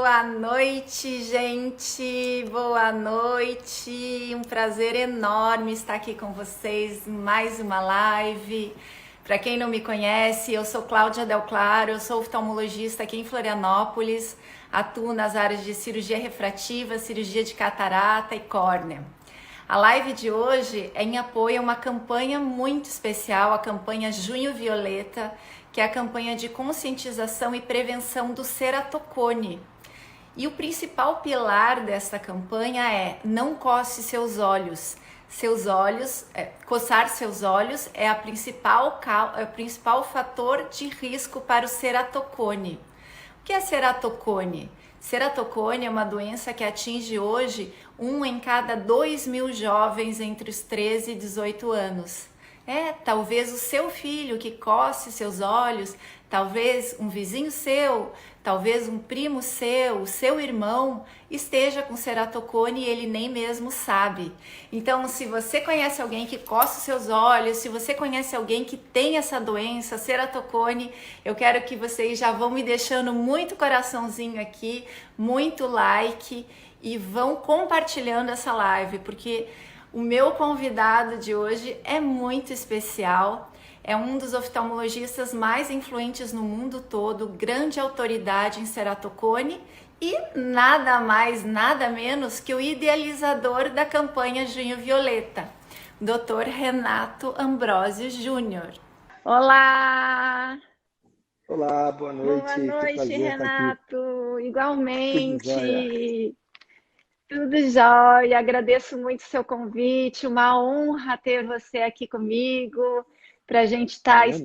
Boa noite, gente. Boa noite. Um prazer enorme estar aqui com vocês em mais uma live. Para quem não me conhece, eu sou Cláudia Del Claro, eu sou oftalmologista aqui em Florianópolis. Atuo nas áreas de cirurgia refrativa, cirurgia de catarata e córnea. A live de hoje é em apoio a uma campanha muito especial, a campanha Junho Violeta, que é a campanha de conscientização e prevenção do ceratocone. E o principal pilar dessa campanha é não coce seus olhos. Coçar seus olhos é o principal fator de risco para o ceratocone. O que é ceratocone? Ceratocone é uma doença que atinge hoje 1 em cada 2.000 jovens entre os 13 e 18 anos. Talvez o seu filho que coce seus olhos, talvez um vizinho seu, talvez um primo seu, o seu irmão esteja com ceratocone e ele nem mesmo sabe. Então, se você conhece alguém que coça os seus olhos, se você conhece alguém que tem essa doença, ceratocone, eu quero que vocês já vão me deixando muito coraçãozinho aqui, muito like e vão compartilhando essa live, porque o meu convidado de hoje é muito especial, é um dos oftalmologistas mais influentes no mundo todo, grande autoridade em ceratocone e nada mais, nada menos que o idealizador da campanha Junho Violeta, Dr. Renato Ambrosio Júnior. Olá! Olá, boa Boa noite. Que noite, prazer estar aqui. Renato! Tudo jóia? Igualmente! Tudo jóia, agradeço muito o seu convite, uma honra ter você aqui comigo, para a gente estar Honra é minha.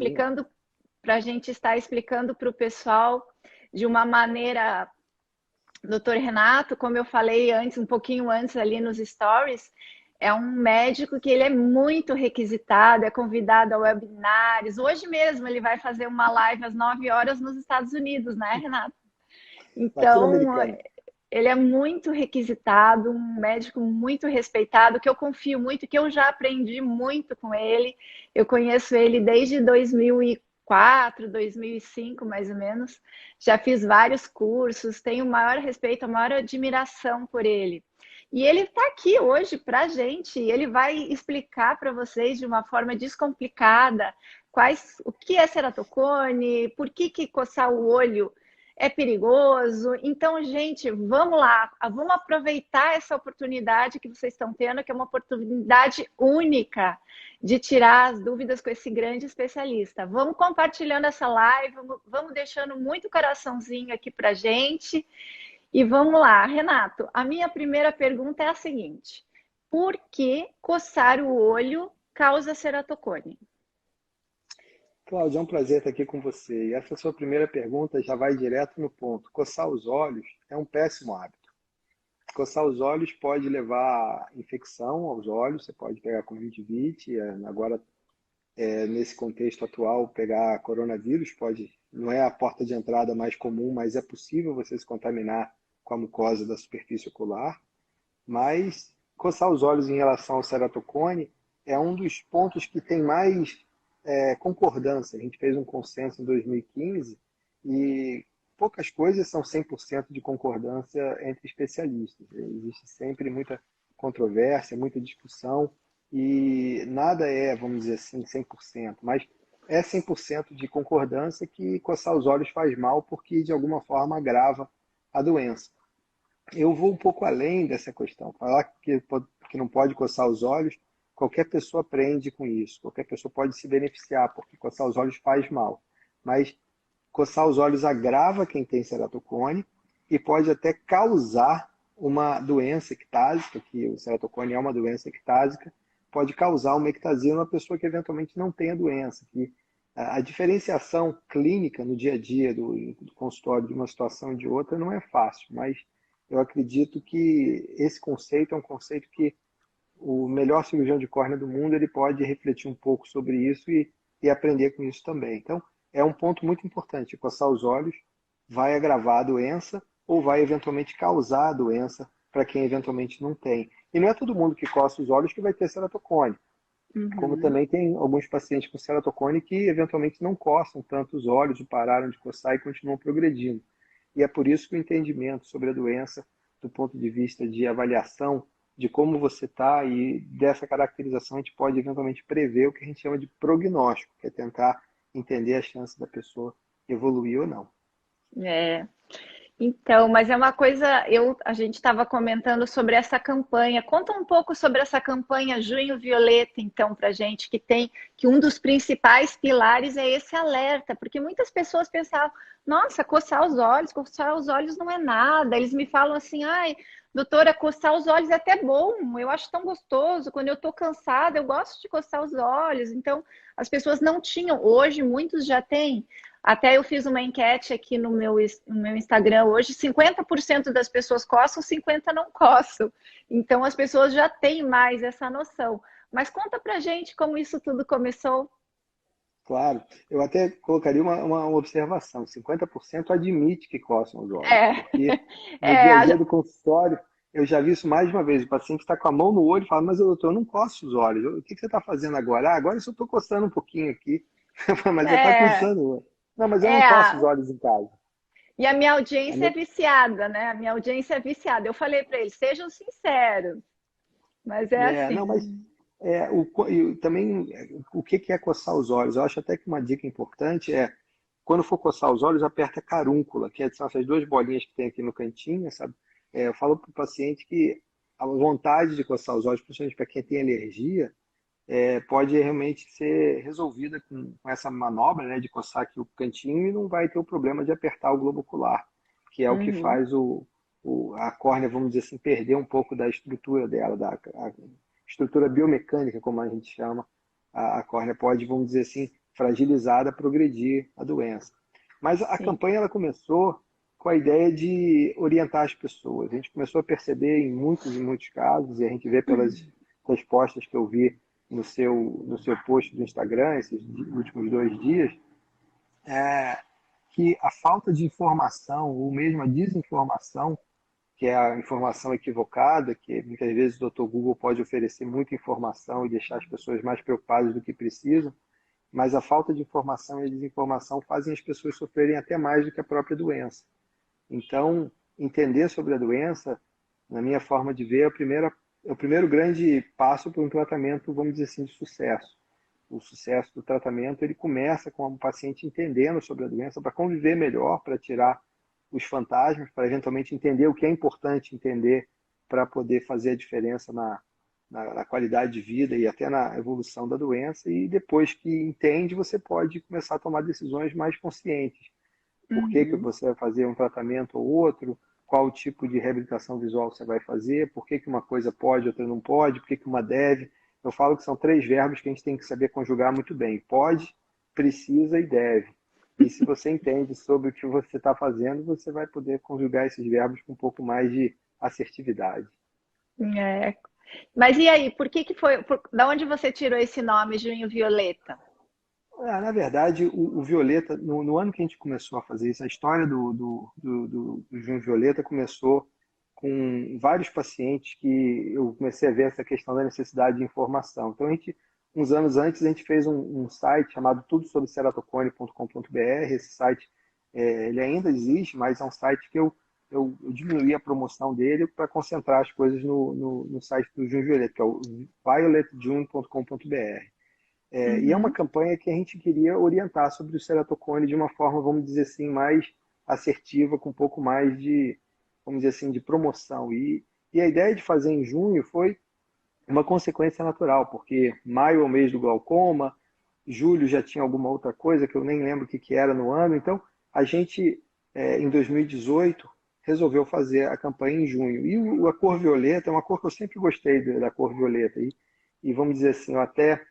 explicando, para o pessoal de uma maneira, doutor Renato, como eu falei antes, um pouquinho antes ali nos stories, é um médico que ele é muito requisitado, é convidado a webinars. Hoje mesmo ele vai fazer uma live às 9 horas nos Estados Unidos, né, Renato? Então, Latino-americano. ele é muito requisitado, um médico muito respeitado, que eu confio muito, que eu já aprendi muito com ele. Eu conheço ele desde 2004, 2005, mais ou menos. Já fiz vários cursos, tenho o maior respeito, a maior admiração por ele. E ele está aqui hoje para a gente, ele vai explicar para vocês de uma forma descomplicada o que é ceratocone, por que coçar o olho é perigoso. Então, gente, vamos lá, vamos aproveitar essa oportunidade que vocês estão tendo, que é uma oportunidade única de tirar as dúvidas com esse grande especialista. Vamos compartilhando essa live, vamos deixando muito coraçãozinho aqui pra gente. E vamos lá, Renato, a minha primeira pergunta é a seguinte: por que coçar o olho causa ceratocone? Cláudia, é um prazer estar aqui com você. E essa sua primeira pergunta já vai direto no ponto. Coçar os olhos é um péssimo hábito. Coçar os olhos pode levar infecção aos olhos, você pode pegar conjuntivite, agora nesse contexto atual pegar coronavírus, não é a porta de entrada mais comum, mas é possível você se contaminar com a mucosa da superfície ocular. Mas coçar os olhos em relação ao ceratocone é um dos pontos que tem mais concordância. A gente fez um consenso em 2015 e poucas coisas são 100% de concordância entre especialistas. Existe sempre muita controvérsia, muita discussão e nada é, vamos dizer assim, 100%, mas é 100% de concordância que coçar os olhos faz mal porque de alguma forma agrava a doença. Eu vou um pouco além dessa questão. Falar que não pode coçar os olhos, qualquer pessoa aprende com isso. Qualquer pessoa pode se beneficiar, porque coçar os olhos faz mal. Mas coçar os olhos agrava quem tem ceratocone e pode até causar uma doença ectásica, que o ceratocone é uma doença ectásica, pode causar uma ectasia numa pessoa que eventualmente não tem a doença. Que a diferenciação clínica no dia a dia do consultório de uma situação e de outra não é fácil, mas eu acredito que esse conceito é um conceito que o melhor cirurgião de córnea do mundo ele pode refletir um pouco sobre isso e aprender com isso também. Então, é um ponto muito importante. Coçar os olhos vai agravar a doença ou vai eventualmente causar a doença para quem eventualmente não tem. E não é todo mundo que coça os olhos que vai ter ceratocone. Como Uhum. também tem alguns pacientes com ceratocone que eventualmente não coçam tanto os olhos, ou pararam de coçar e continuam progredindo. E é por isso que o entendimento sobre a doença, do ponto de vista de avaliação de como você está e dessa caracterização, a gente pode eventualmente prever o que a gente chama de prognóstico, que é tentar entender a chance da pessoa evoluir ou não. É. Então, mas é uma coisa, a gente estava comentando sobre essa campanha. Conta um pouco sobre essa campanha Junho Violeta, então, para gente, que um dos principais pilares é esse alerta, porque muitas pessoas pensavam, nossa, coçar os olhos não é nada. Eles me falam assim, ai, doutora, coçar os olhos é até bom, eu acho tão gostoso. Quando eu estou cansada, eu gosto de coçar os olhos. Então, as pessoas não tinham, hoje muitos já têm. Até eu fiz uma enquete aqui no meu Instagram hoje, 50% das pessoas coçam, 50% não coçam. Então as pessoas já têm mais essa noção. Mas conta pra gente como isso tudo começou. Claro, eu até colocaria uma observação: 50% admite que coçam os olhos, É, porque no dia a dia é, do consultório, eu já vi isso mais de uma vez. O paciente está com a mão no olho e fala, mas doutor, eu não coço os olhos. O que você está fazendo agora? Ah, agora eu só estou coçando um pouquinho aqui. Mas você está é, coçando. Não, mas eu não é. coço os olhos em casa. E a minha audiência é viciada, né? A minha audiência é viciada. Eu falei para eles, sejam sinceros, mas é Não, mas assim. também o que é coçar os olhos? Eu acho até que uma dica importante é, quando for coçar os olhos, aperta a carúncula, são essas duas bolinhas que tem aqui no cantinho, sabe? Eu falo para o paciente que a vontade de coçar os olhos, principalmente para quem tem alergia, pode realmente ser resolvida com essa manobra, né, de coçar aqui o cantinho e não vai ter o problema de apertar o globo ocular, que é o que Uhum, faz a córnea, vamos dizer assim, perder um pouco da estrutura dela, da a estrutura biomecânica, como a gente chama. A córnea pode, vamos dizer assim, fragilizada, progredir a doença. Mas a sim. campanha ela começou com a ideia de orientar as pessoas. A gente começou a perceber em muitos e muitos casos, e a gente vê pelas respostas que eu vi no seu post do Instagram, esses últimos 2 dias, é, que a falta de informação, ou mesmo a desinformação, que é a informação equivocada, que muitas vezes o doutor Google pode oferecer muita informação e deixar as pessoas mais preocupadas do que precisam, mas a falta de informação e a desinformação fazem as pessoas sofrerem até mais do que a própria doença. Então, entender sobre a doença, na minha forma de ver, é o primeiro grande passo para um tratamento, vamos dizer assim, de sucesso. O sucesso do tratamento ele começa com o paciente entendendo sobre a doença para conviver melhor, para tirar os fantasmas, para eventualmente entender o que é importante entender para poder fazer a diferença na qualidade de vida e até na evolução da doença. E depois que entende, você pode começar a tomar decisões mais conscientes. Por que que Uhum. você vai fazer um tratamento ou outro? Qual o tipo de reabilitação visual você vai fazer? Por que que uma coisa pode, outra não pode? Por que que uma deve? Eu falo que são 3 verbos que a gente tem que saber conjugar muito bem: pode, precisa e deve. E se você entende sobre o que você está fazendo, você vai poder conjugar esses verbos com um pouco mais de assertividade. É. Mas e aí, que foi? Da onde você tirou esse nome, Junho Violeta? Na verdade, o Violeta, no ano que a gente começou a fazer isso, a história do Junho Violeta começou com vários pacientes que eu comecei a ver essa questão da necessidade de informação. Então, uns anos antes, a gente fez um site chamado tudosobceratocone.com.br. Esse site, ele ainda existe, mas é um site que eu diminuí a promoção dele para concentrar as coisas no site do Junho Violeta, que é o violetjune.com.br. E é uma Uhum. campanha que a gente queria orientar sobre o ceratocone de uma forma, vamos dizer assim, mais assertiva, com um pouco mais de, vamos dizer assim, de promoção. E a ideia de fazer em junho foi uma consequência natural, porque maio é o mês do glaucoma, julho já tinha alguma outra coisa que eu nem lembro o que que era no ano. Então, a gente, em 2018, resolveu fazer a campanha em junho. E a cor violeta é uma cor que eu sempre gostei da cor violeta. E vamos dizer assim, eu até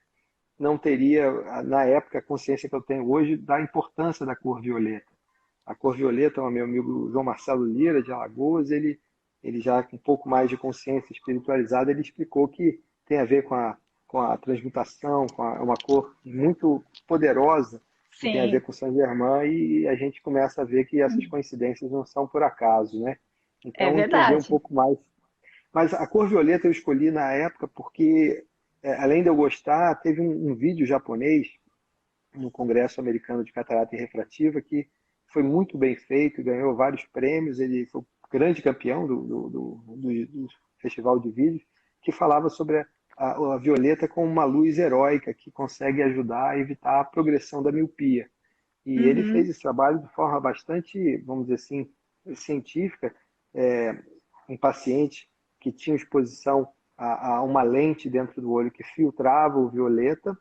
não teria, na época, a consciência que eu tenho hoje da importância da cor violeta. A cor violeta, o meu amigo João Marcelo Lira, de Alagoas, ele já com um pouco mais de consciência espiritualizada, ele explicou que tem a ver com a transmutação, é uma cor muito poderosa, que tem a ver Sim, com Saint Germain, e a gente começa a ver que essas coincidências não são por acaso, né? é Então, entender um verdade. pouco mais. Mas a cor violeta eu escolhi na época porque, além de eu gostar, teve um vídeo japonês no Congresso Americano de Catarata e Refrativa que foi muito bem feito, ganhou vários prêmios, ele foi o grande campeão do Festival de Vídeos, que falava sobre a violeta como uma luz heróica que consegue ajudar a evitar a progressão da miopia. E ele fez esse trabalho de forma bastante, vamos dizer assim, científica, em pacientes que tinham exposição a uma lente dentro do olho que filtrava o violeta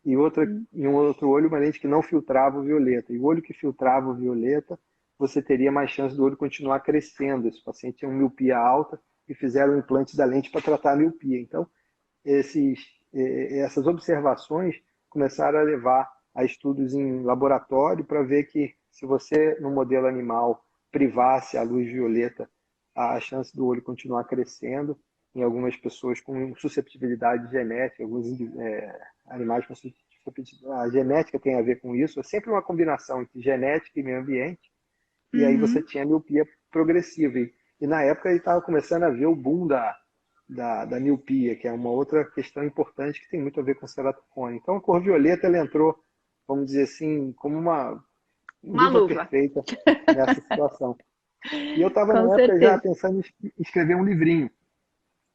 e em um outro olho uma lente que não filtrava o violeta. E o olho que filtrava o violeta, você teria mais chance do olho continuar crescendo. Esse paciente tinha uma miopia alta e fizeram o implante da lente para tratar a miopia. Então, essas observações começaram a levar a estudos em laboratório para ver que se você, no modelo animal, privasse a luz violeta, a chance do olho continuar crescendo em algumas pessoas com susceptibilidade genética, alguns animais com susceptibilidade. A genética tem a ver com isso, é sempre uma combinação entre genética e meio ambiente, e aí você tinha miopia progressiva. E na época ele estava começando a ver o boom da miopia, que é uma outra questão importante que tem muito a ver com ceratocone. Então a cor violeta ela entrou, vamos dizer assim, como uma luva perfeita nessa situação. E eu estava na época já pensando em escrever um livrinho.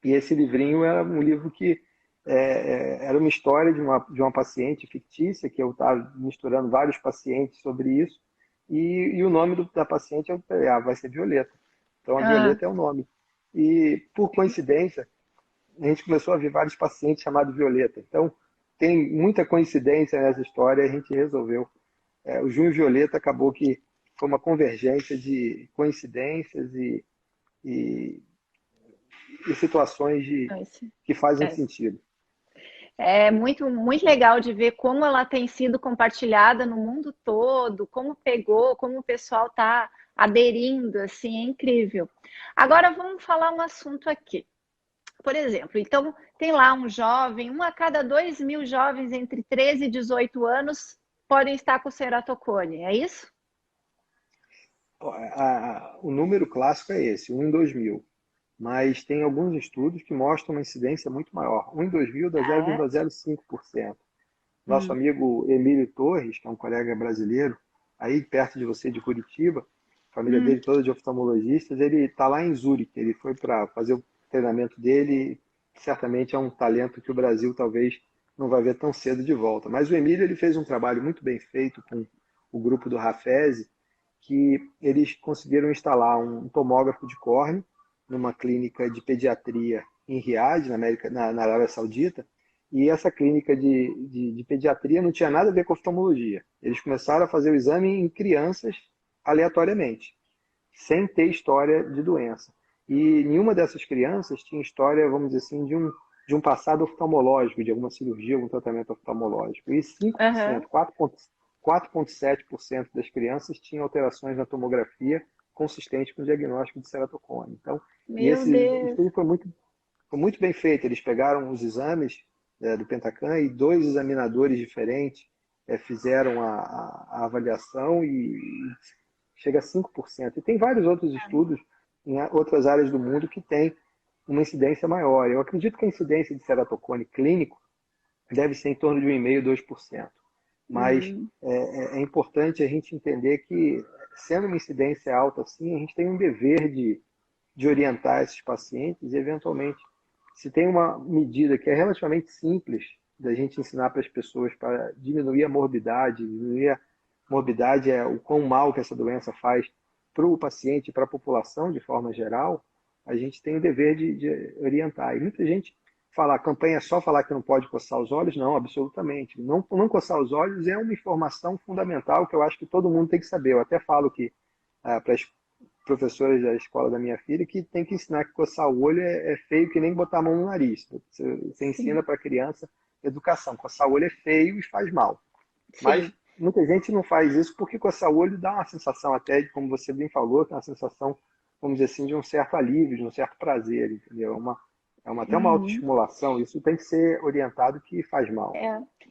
E esse livrinho era um livro que era uma história de uma paciente fictícia, que eu estava misturando vários pacientes sobre isso, e o nome da paciente eu falei, vai ser Violeta. Então a Violeta é o nome. E por coincidência, a gente começou a ver vários pacientes chamados Violeta. Então tem muita coincidência nessa história e a gente resolveu. O Junho Violeta acabou que foi uma convergência de coincidências e situações que fazem sentido. É muito, muito legal de ver como ela tem sido compartilhada no mundo todo, como pegou, como o pessoal está aderindo, assim, é incrível. Agora vamos falar um assunto aqui. Por exemplo, então tem lá um jovem, 1 a cada 2.000 jovens entre 13 e 18 anos podem estar com ceratocone, é isso? O número clássico é esse, 1 em 2.000. Mas tem alguns estudos que mostram uma incidência muito maior. 1 em 2.000 dá 0,05%. Nosso amigo Emílio Torres, que é um colega brasileiro, aí perto de você, de Curitiba, a família dele toda de oftalmologistas, ele está lá em Zurique. Ele foi para fazer o treinamento dele, certamente é um talento que o Brasil talvez não vai ver tão cedo de volta. Mas o Emílio ele fez um trabalho muito bem feito com o grupo do Rafezi, que eles conseguiram instalar um tomógrafo de córnea numa clínica de pediatria em Riad, na Arábia Saudita, e essa clínica de pediatria não tinha nada a ver com oftalmologia. Eles começaram a fazer o exame em crianças aleatoriamente, sem ter história de doença. E nenhuma dessas crianças tinha história, vamos dizer assim, de um passado oftalmológico, de alguma cirurgia, algum tratamento oftalmológico. E 5%, 4,7% das crianças tinham alterações na tomografia consistente com o diagnóstico de ceratocone. Então, esse estudo foi muito bem feito. Eles pegaram os exames do Pentacan e 2 examinadores diferentes fizeram a avaliação e chega a 5%. E tem vários outros estudos em outras áreas do mundo que têm uma incidência maior. Eu acredito que a incidência de ceratocone clínico deve ser em torno de 1,5%, 2%. Mas é importante a gente entender que, sendo uma incidência alta assim, a gente tem um dever de orientar esses pacientes e, eventualmente, se tem uma medida que é relativamente simples da gente ensinar para as pessoas para diminuir a morbidade, é o quão mal que essa doença faz para o paciente e para a população de forma geral, a gente tem o dever de orientar. E muita gente fala, a campanha é só falar que não pode coçar os olhos? Não, absolutamente. Não coçar os olhos é uma informação fundamental que eu acho que todo mundo tem que saber. Eu até falo que para as professoras da escola da minha filha que tem que ensinar que coçar o olho é feio que nem botar a mão no nariz. Você ensina para a criança educação. Coçar o olho é feio e faz mal. Sim. Mas muita gente não faz isso porque coçar o olho dá uma sensação até, como você bem falou, que é uma sensação, vamos dizer assim, de um certo alívio, de um certo prazer, entendeu? Até uma autoestimulação, isso tem que ser orientado que faz mal.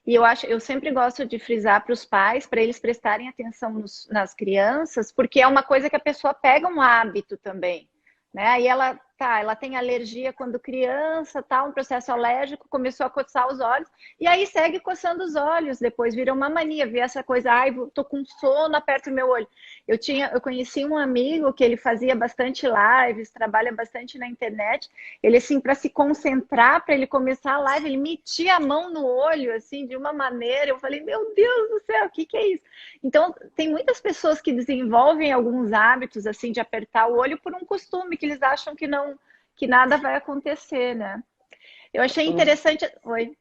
E eu sempre gosto de frisar para os pais, para eles prestarem atenção nas crianças, porque é uma coisa que a pessoa pega um hábito também, né? Aí ela tá, ela tem alergia quando criança, tá, um processo alérgico, começou a coçar os olhos, e aí segue coçando os olhos, depois vira uma mania, vê essa coisa, ai, tô com sono, aperto o meu olho. Eu conheci um amigo que ele fazia bastante lives, trabalha bastante na internet, ele assim, para se concentrar, para ele começar a live, ele metia a mão no olho, assim, de uma maneira, eu falei, meu Deus do céu, o que que é isso? Então, tem muitas pessoas que desenvolvem alguns hábitos, assim, de apertar o olho por um costume, que eles acham que não, que nada vai acontecer, né? Eu achei Quando, interessante. Oi,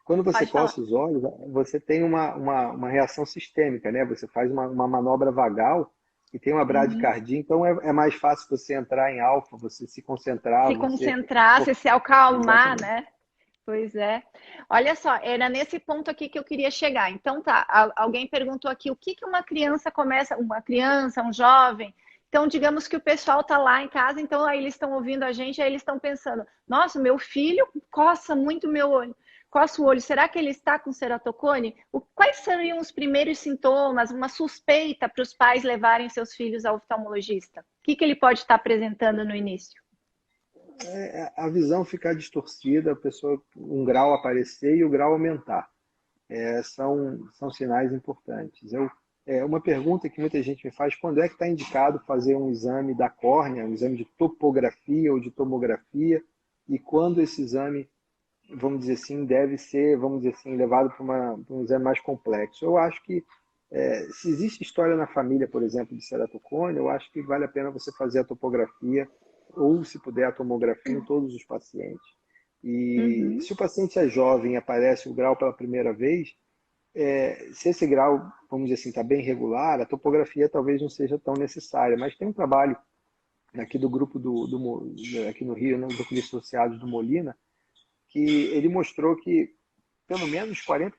quando você pode falar. coça os olhos, você tem uma reação sistêmica, né? Você faz uma manobra vagal e tem uma Uhum. bradicardia, então é mais fácil você entrar em alfa, você se concentrar, Se você. concentrar, se acalmar, Exatamente. né? Pois é. Olha só, era nesse ponto aqui que eu queria chegar. Então tá, alguém perguntou aqui o que que uma criança começa, uma criança, um jovem. Então, digamos que o pessoal tá lá em casa, então aí eles estão ouvindo a gente, aí eles estão pensando: nossa, meu filho coça muito meu olho, coça o olho, será que ele está com ceratocone? Quais seriam os primeiros sintomas, uma suspeita para os pais levarem seus filhos ao oftalmologista? O que que ele pode estar apresentando no início? A visão ficar distorcida, a pessoa, um grau aparecer e o grau aumentar. São sinais importantes. Uma pergunta que muita gente me faz, quando é que está indicado fazer um exame da córnea, um exame de topografia ou de tomografia, e quando esse exame, vamos dizer assim, deve ser, vamos dizer assim, levado para um exame mais complexo. Eu acho que, se existe história na família, por exemplo, de ceratocone, eu acho que vale a pena você fazer a topografia, ou, se puder, a tomografia em todos os pacientes. E Uhum, se o paciente é jovem e aparece o grau pela primeira vez, se esse grau, vamos dizer assim, está bem regular, a topografia talvez não seja tão necessária, mas tem um trabalho aqui do grupo aqui no Rio, no grupo de associados do Molina, que ele mostrou que pelo menos 40%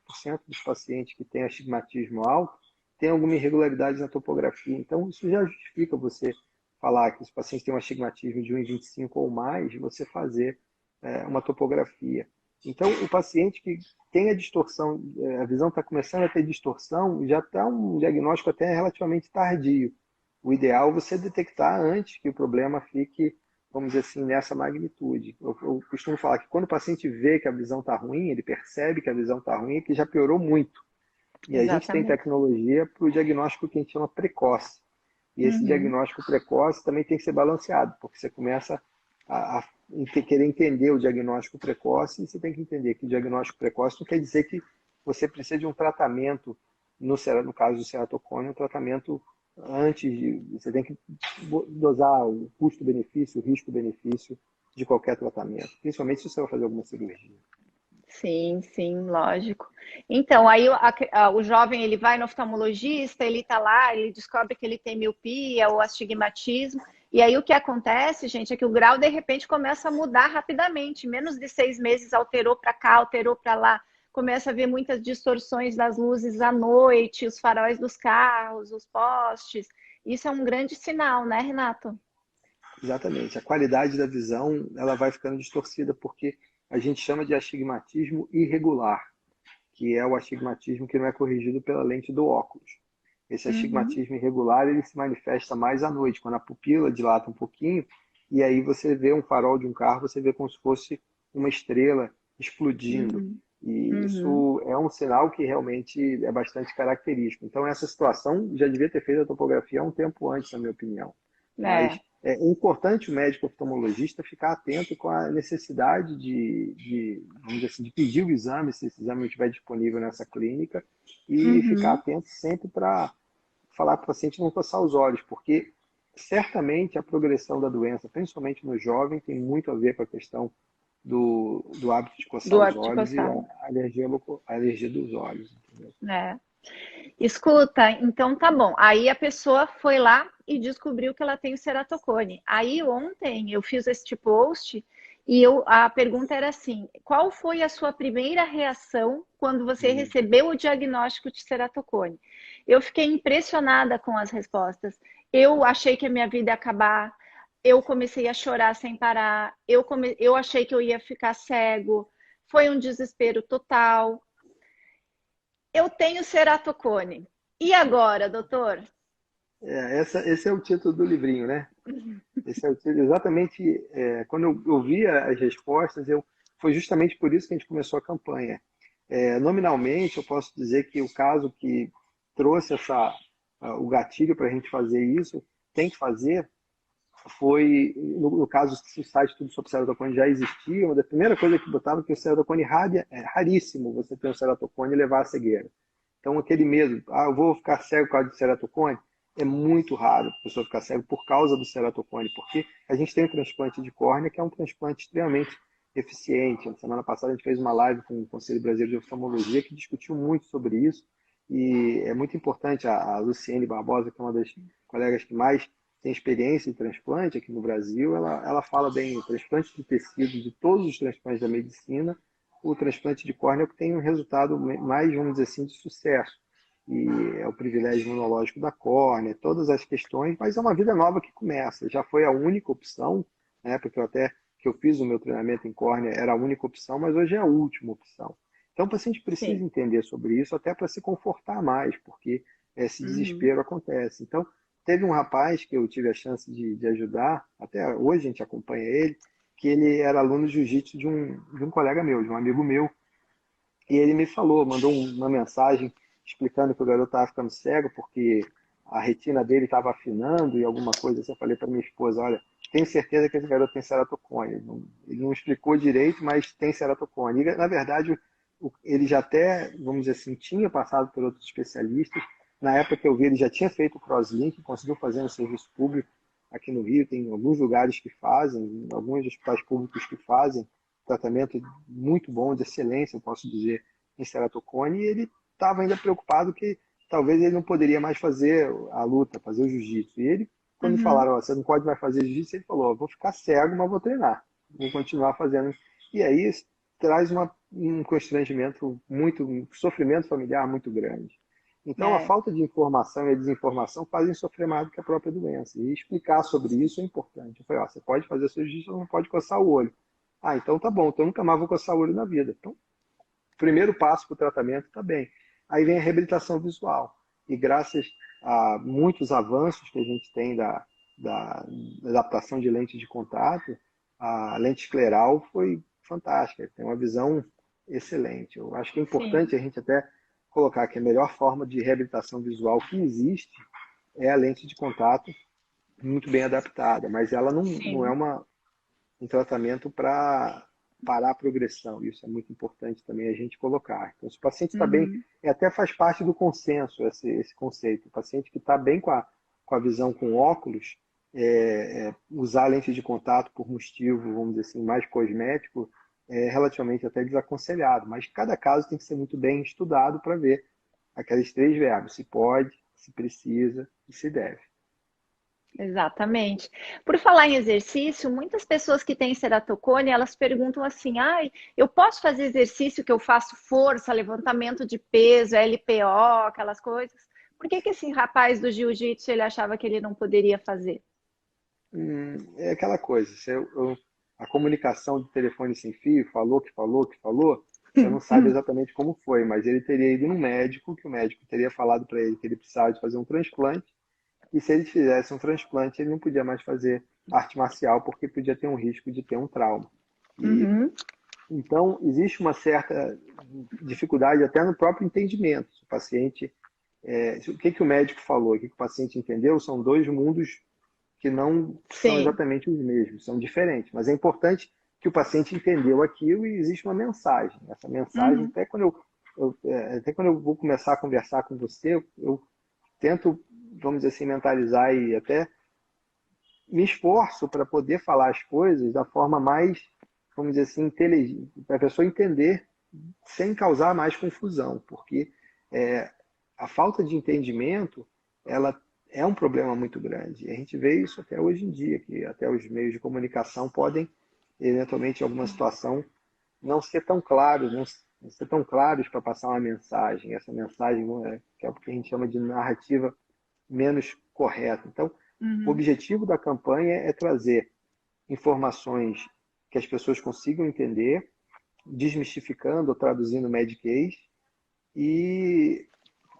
dos pacientes que têm astigmatismo alto têm alguma irregularidade na topografia. Então, isso já justifica você falar que os pacientes têm um astigmatismo de 1,25 ou mais, você fazer uma topografia. Então, o paciente que tem a distorção, a visão está começando a ter distorção, já está um diagnóstico até relativamente tardio. O ideal é você detectar antes que o problema fique, vamos dizer assim, nessa magnitude. Eu costumo falar que quando o paciente vê que a visão está ruim, ele percebe que a visão está ruim, que já piorou muito. E a gente tem exatamente. tecnologia para o diagnóstico que a gente chama precoce. E esse Uhum. diagnóstico precoce também tem que ser balanceado, porque você começa a querer entender o diagnóstico precoce e você tem que entender que o diagnóstico precoce não quer dizer que você precisa de um tratamento, no caso do ceratocone, um tratamento antes de. Você tem que dosar o custo-benefício, o risco-benefício de qualquer tratamento, principalmente se você vai fazer alguma cirurgia. Sim, sim, lógico. Então, aí o jovem ele vai no oftalmologista, ele tá lá, ele descobre que ele tem miopia ou astigmatismo, e aí o que acontece, gente, é que o grau de repente começa a mudar rapidamente. Menos de 6 meses alterou para cá, alterou para lá, começa a ver muitas distorções das luzes à noite, os faróis dos carros, os postes. Isso é um grande sinal, né, Renato? Exatamente. A qualidade da visão ela vai ficando distorcida porque a gente chama de astigmatismo irregular, que é o astigmatismo que não é corrigido pela lente do óculos. Esse Uhum, astigmatismo irregular ele se manifesta mais à noite, quando a pupila dilata um pouquinho e aí você vê um farol de um carro, você vê como se fosse uma estrela explodindo. uhum, E uhum. isso é um sinal que realmente é bastante característico. Então, essa situação já devia ter feito a topografia há um tempo antes, na minha opinião. Mas É, é importante o médico oftalmologista ficar atento com a necessidade vamos dizer assim, de pedir o exame, se esse exame não estiver disponível nessa clínica, e ficar uhum. atento sempre para falar para o paciente não coçar os olhos, porque certamente a progressão da doença, principalmente no jovem, tem muito a ver com a questão do hábito de coçar Do os hábito de olhos e coçar. a alergia dos olhos. Entendeu? É. Escuta, então tá bom. Aí a pessoa foi lá e descobriu que ela tem o ceratocone. Aí ontem eu fiz este post e a pergunta era assim: qual foi a sua primeira reação quando você Hum. recebeu o diagnóstico de ceratocone? Eu fiquei impressionada com as respostas. Eu achei que a minha vida ia acabar. Eu comecei a chorar sem parar. Eu achei que eu ia ficar cego. Foi um desespero total. Eu tenho ceratocone. E agora, doutor? Esse é o título do livrinho, né? Esse é exatamente, quando eu via as respostas, foi justamente por isso que a gente começou a campanha. Nominalmente, eu posso dizer que o caso que trouxe o gatilho para a gente fazer isso, tem que fazer, foi, no caso, se o site Tudo sobre Ceratocone já existia, uma da primeira coisa que botava que o ceratocone é raríssimo você ter um ceratocone e levar a cegueira. Então, aquele medo, eu vou ficar cego por causa do ceratocone, é muito raro a pessoa ficar cego por causa do ceratocone, porque a gente tem o transplante de córnea, que é um transplante extremamente eficiente. Na semana passada a gente fez uma live com o Conselho Brasileiro de Oftalmologia que discutiu muito sobre isso, e é muito importante, a Luciene Barbosa, que é uma das colegas que mais tem experiência em transplante aqui no Brasil, ela fala bem, o transplante de tecido, de todos os transplantes da medicina, o transplante de córnea é o que tem um resultado mais, vamos dizer assim, de sucesso. E é o privilégio imunológico da córnea, todas as questões, mas é uma vida nova que começa. Já foi a única opção, né, porque que eu fiz o meu treinamento em córnea, era a única opção, mas hoje é a última opção. Então, o paciente precisa Sim. entender sobre isso, até para se confortar mais, porque esse Uhum. desespero acontece. Então, teve um rapaz que eu tive a chance de ajudar, até hoje a gente acompanha ele, que ele era aluno de jiu-jitsu de um colega meu, de um amigo meu, e ele me falou, mandou uma mensagem explicando que o garoto estava ficando cego porque a retina dele estava afinando e alguma coisa assim. Eu falei para minha esposa, olha, tenho certeza que esse garoto tem ceratocone. Ele não explicou direito, mas tem ceratocone. E, na verdade, ele já até, vamos dizer assim, tinha passado por outros especialistas. Na época que eu vi, ele já tinha feito o crosslink, conseguiu fazer no serviço público aqui no Rio. Tem alguns lugares que fazem, alguns hospitais públicos que fazem tratamento muito bom, de excelência, eu posso dizer, em ceratocone, e ele estava ainda preocupado que talvez ele não poderia mais fazer a luta, fazer o jiu-jitsu. E ele, quando me Uhum. falaram, você não pode mais fazer jiu-jitsu, ele falou, vou ficar cego, mas vou treinar, vou continuar fazendo. E aí traz um constrangimento um sofrimento familiar muito grande. Então, a É, falta de informação e a desinformação fazem sofrer mais do que a própria doença. E explicar sobre isso é importante. Eu falei, você pode fazer seu jiu-jitsu, mas não pode coçar o olho. Então tá bom, então eu nunca mais vou coçar o olho na vida. Então, o primeiro passo para o tratamento está bem. Aí vem a reabilitação visual. E graças a muitos avanços que a gente tem da adaptação de lente de contato, a lente escleral foi fantástica, tem uma visão excelente. Eu acho que é sim. importante a gente até colocar que a melhor forma de reabilitação visual que existe é a lente de contato muito bem adaptada, mas ela não é Sim. um tratamento para parar a progressão. Isso é muito importante também a gente colocar. Então, se o paciente está bem, Uhum. até faz parte do consenso esse conceito. O paciente que está bem com a visão com óculos, usar lente de contato por motivo, vamos dizer assim, mais cosmético, é relativamente até desaconselhado. Mas cada caso tem que ser muito bem estudado para ver aqueles três verbos: se pode, se precisa e se deve. Exatamente. Por falar em exercício, muitas pessoas que têm ceratocone, elas perguntam assim: "Ai, eu posso fazer exercício que eu faço força, levantamento de peso, LPO, aquelas coisas? Por que que esse rapaz do jiu-jitsu ele achava que ele não poderia fazer?" É aquela coisa, a comunicação de telefone sem fio, falou que falou que falou, você não sabe exatamente como foi, mas ele teria ido no médico, que o médico teria falado para ele que ele precisava de fazer um transplante, e se ele fizesse um transplante, ele não podia mais fazer arte marcial, porque podia ter um risco de ter um trauma. E Uhum. então existe uma certa dificuldade até no próprio entendimento. O paciente, o que que o médico falou, o que que o paciente entendeu, são dois mundos que não são Sim. exatamente os mesmos, são diferentes. Mas é importante que o paciente entendeu aquilo e existe uma mensagem. Essa mensagem, Uhum. até quando eu vou começar a conversar com você, eu tento, vamos dizer assim, mentalizar e até me esforço para poder falar as coisas da forma mais, vamos dizer assim, inteligente, para a pessoa entender sem causar mais confusão, porque é, a falta de entendimento, ela é um problema muito grande. E a gente vê isso até hoje em dia, que até os meios de comunicação podem, eventualmente, em alguma situação, não ser tão claros, não ser tão claros para passar uma mensagem. Essa mensagem que é o que a gente chama de narrativa menos correta. Então, o Uhum. objetivo da campanha é trazer informações que as pessoas consigam entender, desmistificando ou traduzindo Medicaid, e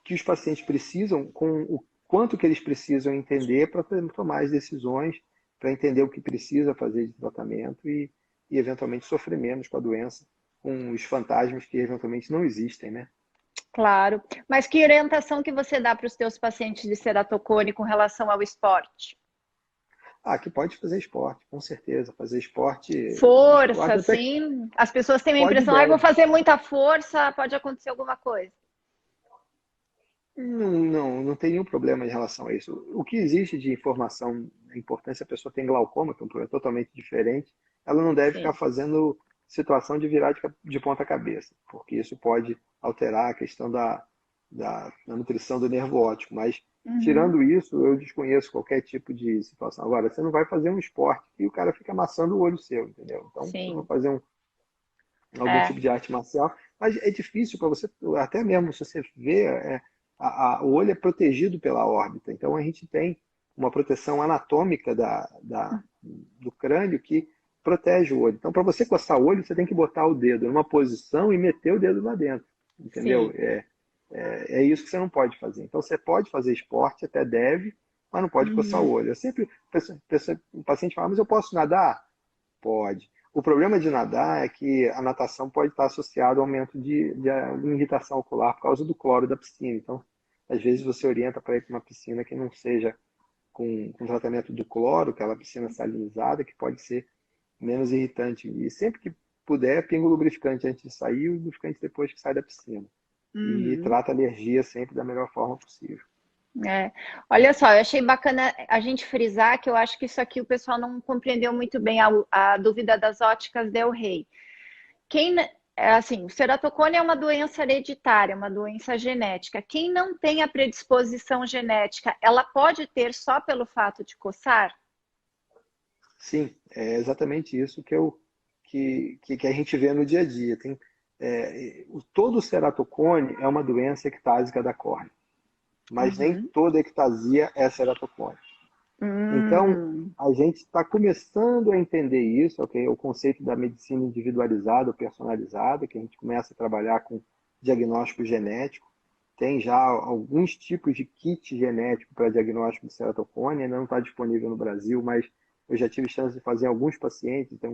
que os pacientes precisam, com o quanto que eles precisam entender para tomar as decisões para entender o que precisa fazer de tratamento e eventualmente sofrer menos com a doença, com os fantasmas que eventualmente não existem, né? Claro. Mas que orientação que você dá para os teus pacientes de ceratocone com relação ao esporte? Ah, que pode fazer esporte, com certeza. Fazer esporte, eu Força, acho até que sim. As pessoas têm a pode e impressão, ah, vou deve. fazer muita força, pode acontecer alguma coisa. Não tem nenhum problema em relação a isso. O que existe de informação, a importância, a pessoa tem glaucoma, que é um problema totalmente diferente, ela não deve ficar Sim. fazendo situação de virar de ponta cabeça, porque isso pode alterar a questão da nutrição do nervo óptico. Mas, Uhum. tirando isso, eu desconheço qualquer tipo de situação. Agora, você não vai fazer um esporte e o cara fica amassando o olho seu, entendeu? Então, se for Sim. fazer algum É. tipo de arte marcial, mas é difícil para você, até mesmo se você vê, o olho é protegido pela órbita, então a gente tem uma proteção anatômica do crânio que protege o olho. Então, para você coçar o olho, você tem que botar o dedo numa posição e meter o dedo lá dentro, entendeu? Sim. É isso que você não pode fazer. Então, você pode fazer esporte, até deve, mas não pode coçar o Uhum. olho. Eu sempre, o paciente fala, mas eu posso nadar? Pode. O problema de nadar é que a natação pode estar associada ao aumento de irritação ocular por causa do cloro da piscina. Então, às vezes você orienta para ir para uma piscina que não seja com tratamento do cloro, aquela piscina salinizada, que pode ser menos irritante. E sempre que puder, pinga o lubrificante antes de sair e o lubrificante depois que sai da piscina. E Uhum. trata a alergia sempre da melhor forma possível. É. Olha só, eu achei bacana a gente frisar que eu acho que isso aqui o pessoal não compreendeu muito bem a dúvida das óticas Del Rey. Assim, o ceratocone é uma doença hereditária, uma doença genética. Quem não tem a predisposição genética, ela pode ter só pelo fato de coçar? Sim, é exatamente isso que a gente vê no dia a dia. Todo o ceratocone é uma doença ectásica da córnea, mas nem Uhum. toda ectasia é ceratocone. Então, Hum, a gente está começando a entender isso, ok? O conceito da medicina individualizada ou personalizada, que a gente começa a trabalhar com diagnóstico genético. Tem já alguns tipos de kit genético para diagnóstico de ceratocone, ainda não está disponível no Brasil, mas eu já tive chance de fazer em alguns pacientes. Tem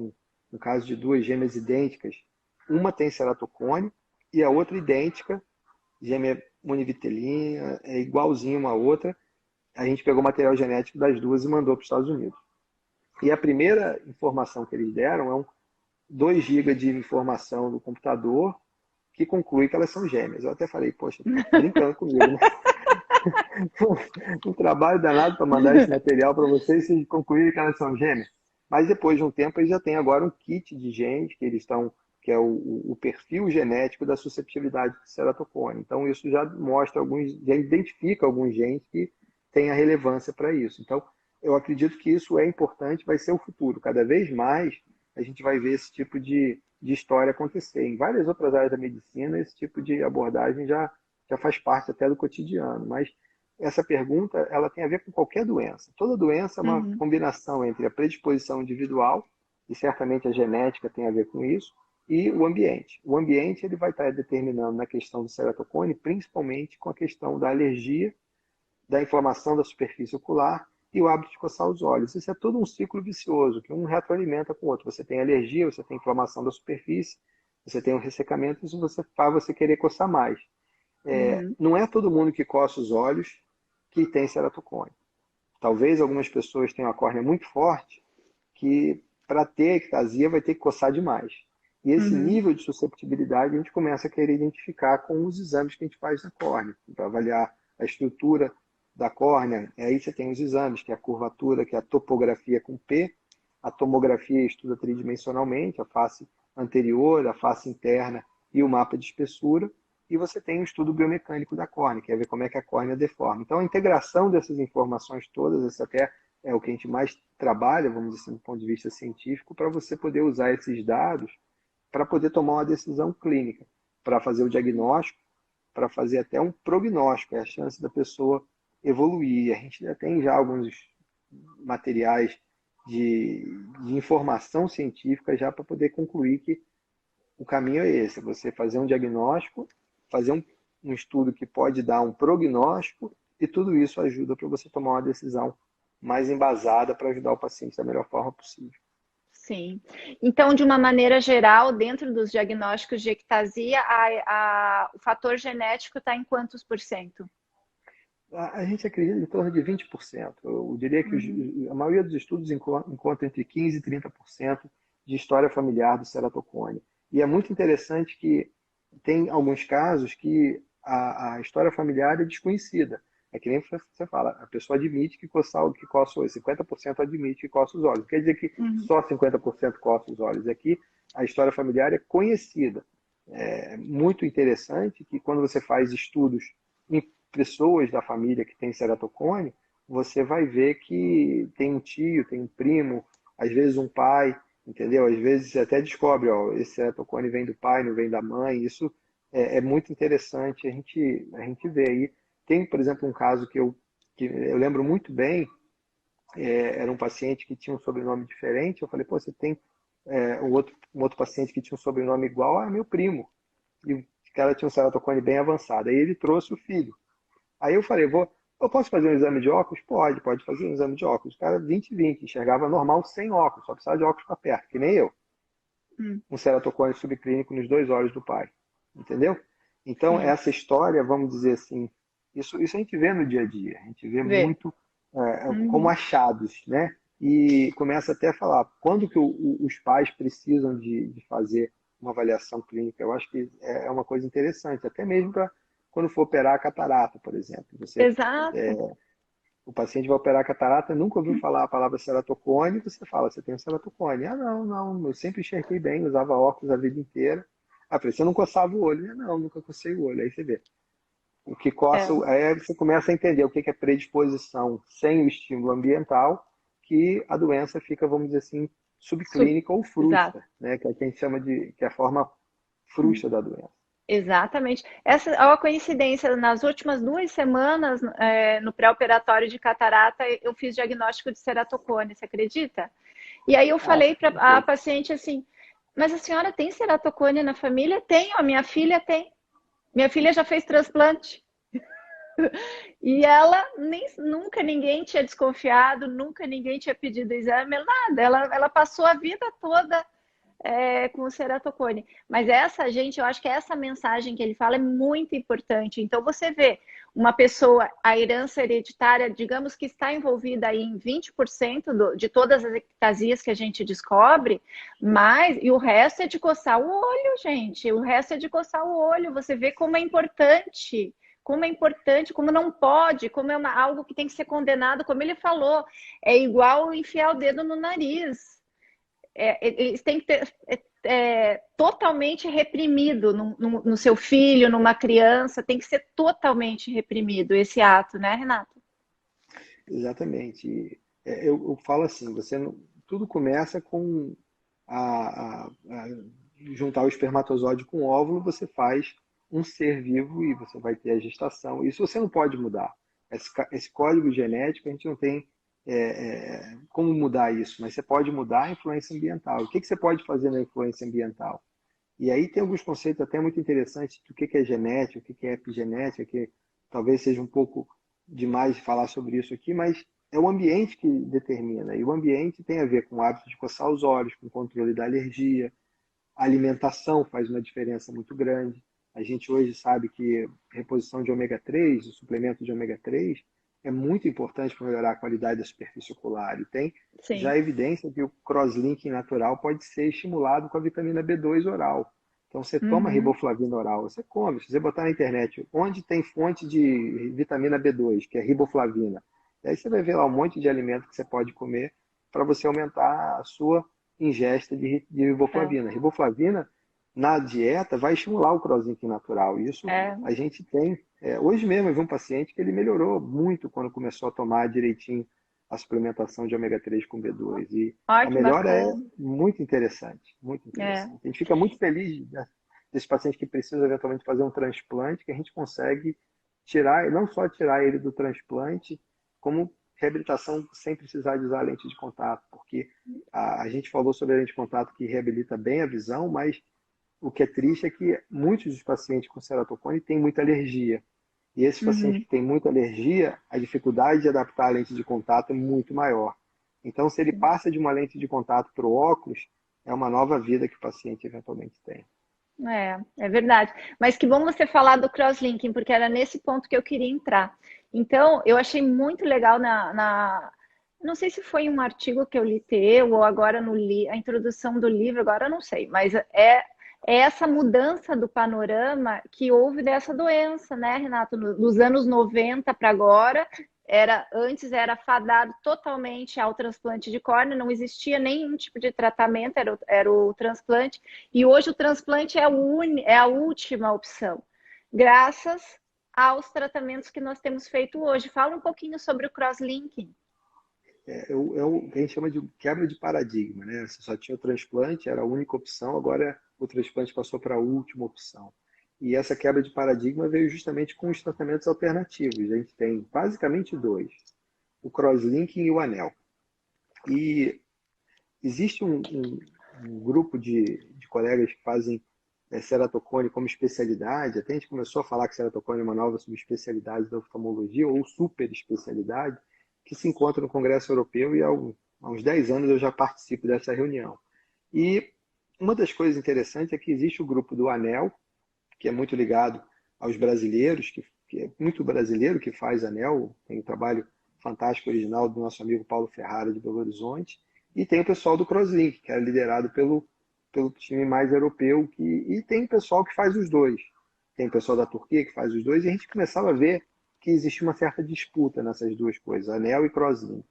um caso de duas gêmeas idênticas. Uma tem ceratocone e a outra idêntica, gêmea univitelina, é igualzinho uma outra. A gente pegou o material genético das duas e mandou para os Estados Unidos. E a primeira informação que eles deram é 2 GB de informação do computador que conclui que elas são gêmeas. Eu até falei, poxa, tá brincando comigo, né? Um trabalho danado para mandar esse material para vocês e concluírem que elas são gêmeas. Mas depois de um tempo, eles já têm agora um kit de genes que eles estão, que é o perfil genético da susceptibilidade de ceratocone. Então, isso já mostra já identifica alguns genes que têm a relevância para isso. Então, eu acredito que isso é importante, vai ser o futuro. Cada vez mais a gente vai ver esse tipo de história acontecer. Em várias outras áreas da medicina, esse tipo de abordagem já faz parte até do cotidiano. Mas essa pergunta ela tem a ver com qualquer doença. Toda doença é uma uhum, combinação entre a predisposição individual, e certamente a genética tem a ver com isso, e o ambiente. O ambiente ele vai estar determinando na questão do ceratocone, principalmente com a questão da alergia, da inflamação da superfície ocular e o hábito de coçar os olhos. Isso é todo um ciclo vicioso, que um retroalimenta com o outro. Você tem alergia, você tem inflamação da superfície, você tem um ressecamento, isso faz você querer coçar mais. uhum, Não é todo mundo que coça os olhos que tem ceratocone. Talvez algumas pessoas tenham a córnea muito forte, que para ter ectasia vai ter que coçar demais. E esse uhum, nível de susceptibilidade a gente começa a querer identificar com os exames que a gente faz na córnea, para avaliar a estrutura da córnea. E aí você tem os exames, que é a curvatura, que é a topografia com P, a tomografia estuda tridimensionalmente, a face anterior, a face interna e o mapa de espessura. E você tem o estudo biomecânico da córnea, que é ver como é que a córnea deforma. Então, a integração dessas informações todas, esse até é o que a gente mais trabalha, vamos dizer assim, do ponto de vista científico, para você poder usar esses dados para poder tomar uma decisão clínica, para fazer o diagnóstico, para fazer até um prognóstico, é a chance da pessoa evoluir. A gente já tem já alguns materiais de informação científica já para poder concluir que o caminho é esse, é você fazer um diagnóstico, fazer um estudo que pode dar um prognóstico e tudo isso ajuda para você tomar uma decisão mais embasada para ajudar o paciente da melhor forma possível. Sim. Então, de uma maneira geral, dentro dos diagnósticos de ectasia, o fator genético está em quantos por cento? A gente acredita em torno de 20%. Eu diria que a maioria dos estudos encontra entre 15% e 30% de história familiar do ceratocone. E é muito interessante que tem alguns casos que a história familiar é desconhecida. É que nem você fala, a pessoa admite que coça os olhos, 50% admite que coça os olhos. Não quer dizer que só 50% coça os olhos. Aqui a história familiar é conhecida. É muito interessante que quando você faz estudos em pessoas da família que tem ceratocone, você vai ver que tem um tio, tem um primo, às vezes um pai, entendeu? Às vezes você até descobre, ó, esse ceratocone vem do pai, não vem da mãe. Isso é muito interessante a gente ver aí. Tem, por exemplo, um caso que eu lembro muito bem, era um paciente que tinha um sobrenome diferente. Eu falei, pô, você tem um outro paciente que tinha um sobrenome igual, meu primo. E o cara tinha um ceratocone bem avançado. Aí ele trouxe o filho. Aí eu falei, eu posso fazer um exame de óculos? Pode fazer um exame de óculos. O cara 20/20, enxergava normal sem óculos, só precisava de óculos para perto, que nem eu. Um ceratocone subclínico nos 2 olhos do pai. Entendeu? Então, Sim. essa história, vamos dizer assim, isso a gente vê no dia a dia. A gente vê Vê. muito como achados, né? E começa até a falar, quando que os pais precisam de fazer uma avaliação clínica? Eu acho que é uma coisa interessante, até mesmo para quando for operar a catarata, por exemplo. Exato. O paciente vai operar a catarata, nunca ouviu falar a palavra ceratocone, você fala, você tem um ceratocone. Ah, não, eu sempre enxerguei bem, usava óculos a vida inteira. Ah, falei, você não coçava o olho? Não, nunca cocei o olho. Aí você vê. O que coça, É. aí você começa a entender o que é predisposição sem o estímulo ambiental, que a doença fica, vamos dizer assim, Sub- subclínica ou Exato. frustra, né? Que é o que a gente chama que é a forma frustra da doença. Exatamente. Essa é uma coincidência. Nas últimas 2 semanas, no pré-operatório de catarata, eu fiz diagnóstico de ceratocone, você acredita? E aí eu Ah, falei para a perfeito. paciente assim, mas a senhora tem ceratocone na família? Tenho, a minha filha tem. Minha filha já fez transplante. E ela nunca ninguém tinha desconfiado, nunca ninguém tinha pedido exame, nada. Ela passou a vida toda com o ceratocone. Mas eu acho que essa mensagem que ele fala é muito importante. Então, você vê uma pessoa, a herança hereditária, digamos que está envolvida aí em 20% de todas as ectasias que a gente descobre, e o resto é de coçar o olho, gente. O resto é de coçar o olho. Você vê como é importante, como não pode, como é algo que tem que ser condenado, como ele falou, é igual enfiar o dedo no nariz. Eles têm que ter totalmente reprimido no seu filho, numa criança, tem que ser totalmente reprimido esse ato, né, Renato? Exatamente. Eu falo assim, tudo começa com juntar o espermatozoide com o óvulo, você faz um ser vivo e você vai ter a gestação. Isso você não pode mudar. Esse código genético, a gente não tem como mudar isso, mas você pode mudar a influência ambiental. O que você pode fazer na influência ambiental? E aí tem alguns conceitos até muito interessantes do que é genética, o que é epigenética, que talvez seja um pouco demais falar sobre isso aqui, mas é o ambiente que determina. E o ambiente tem a ver com o hábito de coçar os olhos, com o controle da alergia. A alimentação faz uma diferença muito grande. A gente hoje sabe que reposição de ômega 3, o suplemento de ômega 3, é muito importante para melhorar a qualidade da superfície ocular. E tem Sim. já evidência que o crosslinking natural pode ser estimulado com a vitamina B2 oral. Então você toma Uhum. riboflavina oral, você come. Se você botar na internet onde tem fonte de vitamina B2, que é riboflavina, aí você vai ver lá um monte de alimento que você pode comer para você aumentar a sua ingesta de É. riboflavina. Riboflavina, na dieta, vai estimular o crosslinking natural. Isso É. a gente tem. Hoje mesmo eu vi um paciente que ele melhorou muito quando começou a tomar direitinho a suplementação de ômega 3 com B2. E Olha a que melhora é bacana. muito interessante, muito É. interessante. A gente fica muito feliz, né, desse paciente que precisa eventualmente fazer um transplante, que a gente consegue tirar, não só tirar ele do transplante, como reabilitação sem precisar de usar a lente de contato, porque a gente falou sobre a lente de contato que reabilita bem a visão, mas o que é triste é que muitos dos pacientes com ceratocone têm muita alergia. E esses pacientes Uhum. que têm muita alergia, a dificuldade de adaptar a lente de contato é muito maior. Então, se ele passa de uma lente de contato para o óculos, é uma nova vida que o paciente eventualmente tem. É verdade. Mas que bom você falar do crosslinking, porque era nesse ponto que eu queria entrar. Então, eu achei muito legal não sei se foi um artigo que eu li teu ou agora a introdução do livro, agora eu não sei, mas é essa mudança do panorama que houve dessa doença, né, Renato? Dos anos 90 para agora, antes era fadado totalmente ao transplante de córnea, não existia nenhum tipo de tratamento, era o transplante, e hoje o transplante é a última opção, graças aos tratamentos que nós temos feito hoje. Fala um pouquinho sobre o crosslinking. É o que a gente chama de quebra de paradigma, né? Você só tinha o transplante, era a única opção, agora o transplante passou para a última opção. E essa quebra de paradigma veio justamente com os tratamentos alternativos. A gente tem basicamente dois: o crosslinking e o anel. E existe um grupo de colegas que fazem ceratocone como especialidade. Até a gente começou a falar que ceratocone é uma nova subespecialidade da oftalmologia, ou super especialidade, que se encontra no Congresso Europeu, e há uns 10 anos eu já participo dessa reunião. E uma das coisas interessantes é que existe o grupo do ANEL, que é muito ligado aos brasileiros, que é muito brasileiro que faz ANEL, tem um trabalho fantástico original do nosso amigo Paulo Ferrara de Belo Horizonte, e tem o pessoal do Crosslink, que é liderado pelo time mais europeu, e tem o pessoal que faz os dois. Tem o pessoal da Turquia que faz os dois, e a gente começava a ver que existe uma certa disputa nessas duas coisas, ANEL e Crosslink.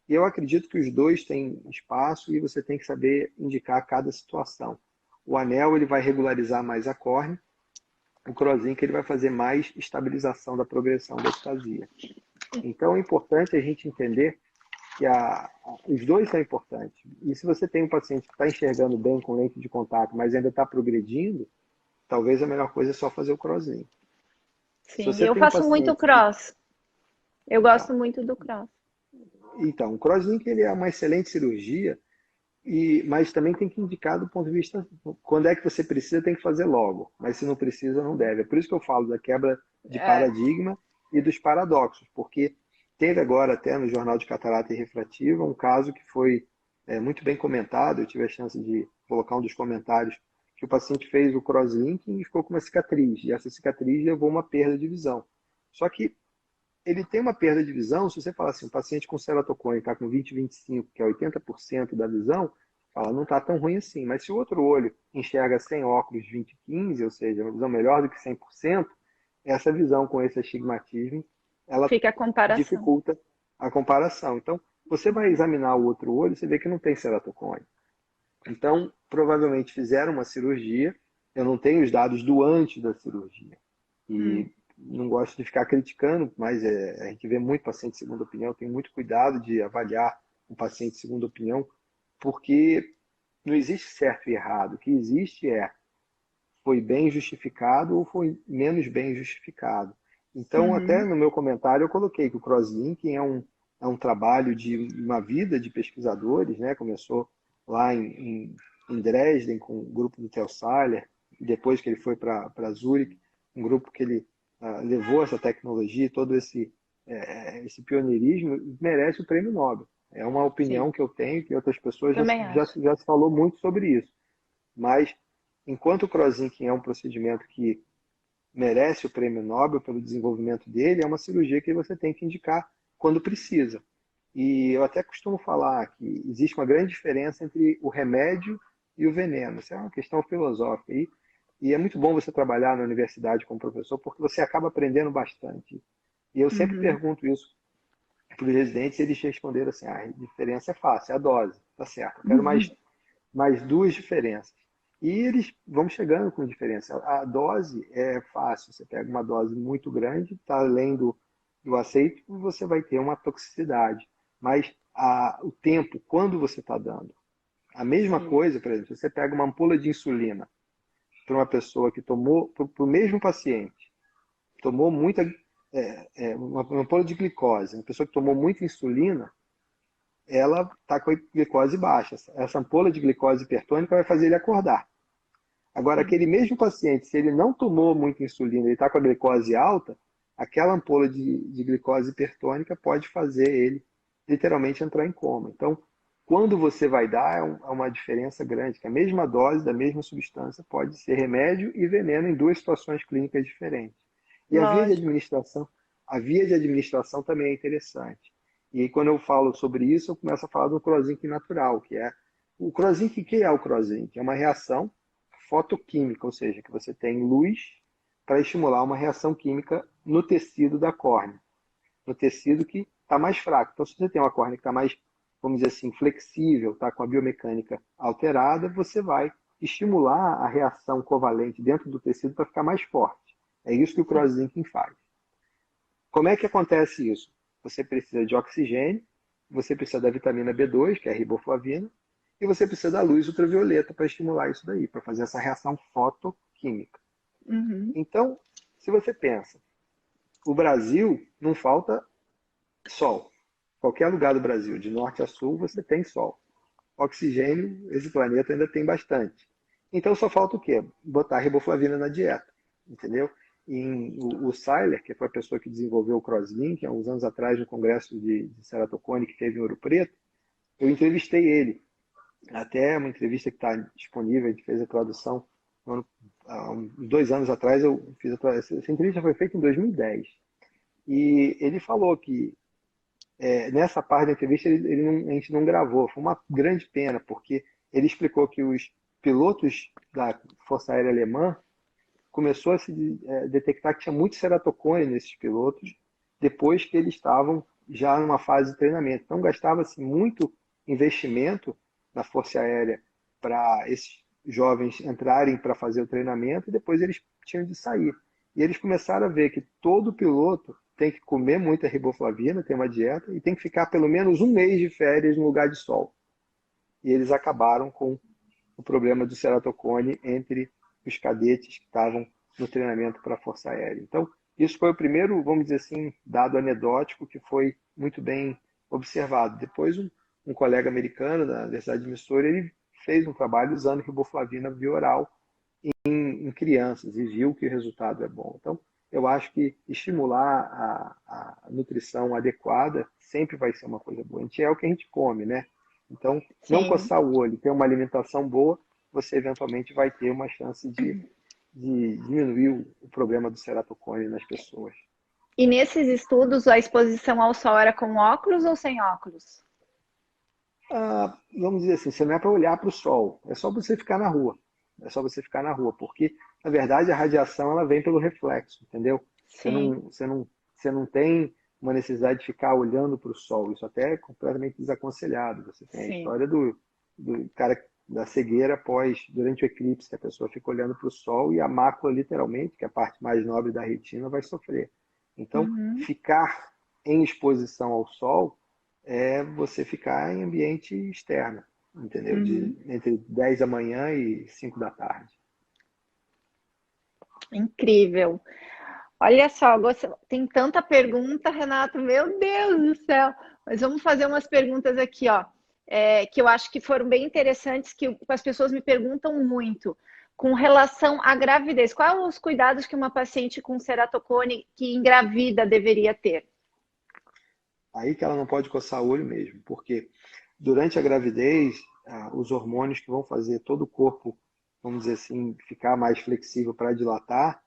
E eu acredito que os dois têm espaço e você tem que saber indicar cada situação. O ANEL ele vai regularizar mais a córnea, o Crosslink ele vai fazer mais estabilização da progressão da ectasia. Então é importante a gente entender que os dois são importantes. E se você tem um paciente que está enxergando bem com lente de contato, mas ainda está progredindo, talvez a melhor coisa é só fazer o Crosslink. Se Sim, você eu tem um faço muito paciente que... cross. Eu Tá. gosto muito do cross. Então, o Crosslink ele é uma excelente cirurgia, mas também tem que indicar do ponto de vista, quando é que você precisa, tem que fazer logo, mas se não precisa, não deve. É por isso que eu falo da quebra de É, paradigma e dos paradoxos, porque teve agora até no Jornal de Catarata e Refrativa um caso que foi muito bem comentado. Eu tive a chance de colocar um dos comentários, que o paciente fez o crosslinking e ficou com uma cicatriz, e essa cicatriz levou a uma perda de visão. Só que ele tem uma perda de visão. Se você falar assim, um paciente com ceratocone está com 20, 25, que é 80% da visão, fala, não está tão ruim assim. Mas se o outro olho enxerga sem óculos 20, 15, ou seja, uma visão melhor do que 100%, essa visão com esse astigmatismo, ela fica a comparação. dificulta a comparação. Então, você vai examinar o outro olho, você vê que não tem ceratocone. Então, provavelmente fizeram uma cirurgia. Eu não tenho os dados do antes da cirurgia. Hum, E não gosto de ficar criticando, mas a gente vê muito paciente de segunda opinião, tem muito cuidado de avaliar um paciente de segunda opinião, porque não existe certo e errado. O que existe foi bem justificado ou foi menos bem justificado. Então, até uhum, no meu comentário, eu coloquei que o crosslinking é um trabalho de uma vida de pesquisadores, né? Começou lá em Dresden, com o grupo do Theo Saller, e depois que ele foi para Zurich, um grupo que ele levou essa tecnologia, todo esse pioneirismo, merece o prêmio Nobel. É uma sim, opinião que eu tenho, que outras pessoas também acho. já se falou muito sobre isso. Mas, enquanto o crosslinking é um procedimento que merece o prêmio Nobel pelo desenvolvimento dele, é uma cirurgia que você tem que indicar quando precisa. E eu até costumo falar que existe uma grande diferença entre o remédio e o veneno. Isso é uma questão filosófica. E é muito bom você trabalhar na universidade como professor, porque você acaba aprendendo bastante. E eu sempre Uhum, pergunto isso para os residentes, e eles responderam assim: a diferença é fácil, é a dose. Tá certo, eu quero uhum, mais duas diferenças. E eles vão chegando com diferença. A dose é fácil. Você pega uma dose muito grande, está além do aceito, você vai ter uma toxicidade. Mas o tempo, quando você está dando. A mesma sim, coisa, por exemplo, se você pega uma ampola de insulina para uma pessoa que tomou, para o mesmo paciente, tomou muita, uma ampola de glicose, uma pessoa que tomou muita insulina, ela está com a glicose baixa. Essa ampola de glicose hipertônica vai fazer ele acordar. Agora, sim, aquele mesmo paciente, se ele não tomou muita insulina, ele está com a glicose alta, aquela ampola de glicose hipertônica pode fazer ele literalmente entrar em coma. Então, quando você vai dar, é uma diferença grande, que a mesma dose da mesma substância pode ser remédio e veneno em duas situações clínicas diferentes. E Lógico. a via de administração também é interessante. E aí, quando eu falo sobre isso, eu começo a falar do Crozinc natural, que é o Crozinc. O que é o Crozinc? É uma reação fotoquímica, ou seja, que você tem luz para estimular uma reação química no tecido da córnea, no tecido que está mais fraco. Então, se você tem uma córnea que está mais, vamos dizer assim, flexível, está com a biomecânica alterada, você vai estimular a reação covalente dentro do tecido para ficar mais forte. É isso que o Sim. crosslinking faz. Como é que acontece isso? Você precisa de oxigênio, você precisa da vitamina B2, que é a riboflavina, e você precisa da luz ultravioleta para estimular isso daí, para fazer essa reação fotoquímica. Uhum. Então, se você pensa, o Brasil não falta sol. Qualquer lugar do Brasil, de norte a sul, você tem sol. Oxigênio, esse planeta ainda tem bastante. Então só falta o quê? Botar riboflavina na dieta, entendeu? O Seiler, que foi a pessoa que desenvolveu o Crosslink, há uns anos atrás, no congresso de ceratocone que teve em Ouro Preto, eu entrevistei ele. Até uma entrevista que está disponível, a gente fez a tradução há uns 2 anos atrás, eu fiz a tradução. Essa entrevista foi feita em 2010. E ele falou que nessa parte da entrevista a gente não gravou. Foi uma grande pena, porque ele explicou que os pilotos da Força Aérea Alemã começou a se detectar que tinha muito ceratocone nesses pilotos depois que eles estavam já numa fase de treinamento. Então gastava-se muito investimento na Força Aérea para esses jovens entrarem para fazer o treinamento e depois eles tinham de sair. E eles começaram a ver que todo piloto tem que comer muita riboflavina, tem uma dieta, e tem que ficar pelo menos um mês de férias no lugar de sol. E eles acabaram com o problema do ceratocone entre os cadetes que estavam no treinamento para a Força Aérea. Então, isso foi o primeiro, vamos dizer assim, dado anedótico que foi muito bem observado. Depois, um colega americano da Universidade de Missouri, ele fez um trabalho usando riboflavina via oral em crianças e viu que o resultado é bom. Então, eu acho que estimular a nutrição adequada sempre vai ser uma coisa boa. A gente é o que a gente come, né? Então, não Sim. coçar o olho, ter uma alimentação boa, você eventualmente vai ter uma chance de diminuir o problema do ceratocone nas pessoas. E nesses estudos, a exposição ao sol era com óculos ou sem óculos? Vamos dizer assim, você não é para olhar para o sol, é só você ficar na rua. É só você ficar na rua, porque, na verdade, a radiação ela vem pelo reflexo, entendeu? Você Sim, não, você não, você não tem uma necessidade de ficar olhando para o sol. Isso até é completamente desaconselhado. Você tem a sim. história do cara da cegueira durante o eclipse, que a pessoa fica olhando para o sol e a mácula, literalmente, que é a parte mais nobre da retina, vai sofrer. Então, Uhum, ficar em exposição ao sol é você ficar em ambiente externo, entendeu? uhum. Entre 10 da manhã e 5 da tarde. Incrível. Olha só, tem tanta pergunta, Renato, meu Deus do céu. Mas vamos fazer umas perguntas aqui, ó, que eu acho que foram bem interessantes, que as pessoas me perguntam muito. Com relação à gravidez, quais os cuidados que uma paciente com ceratocone que engravida deveria ter? Aí que ela não pode coçar o olho mesmo, porque durante a gravidez, os hormônios que vão fazer todo o corpo, vamos dizer assim, ficar mais flexível para dilatar,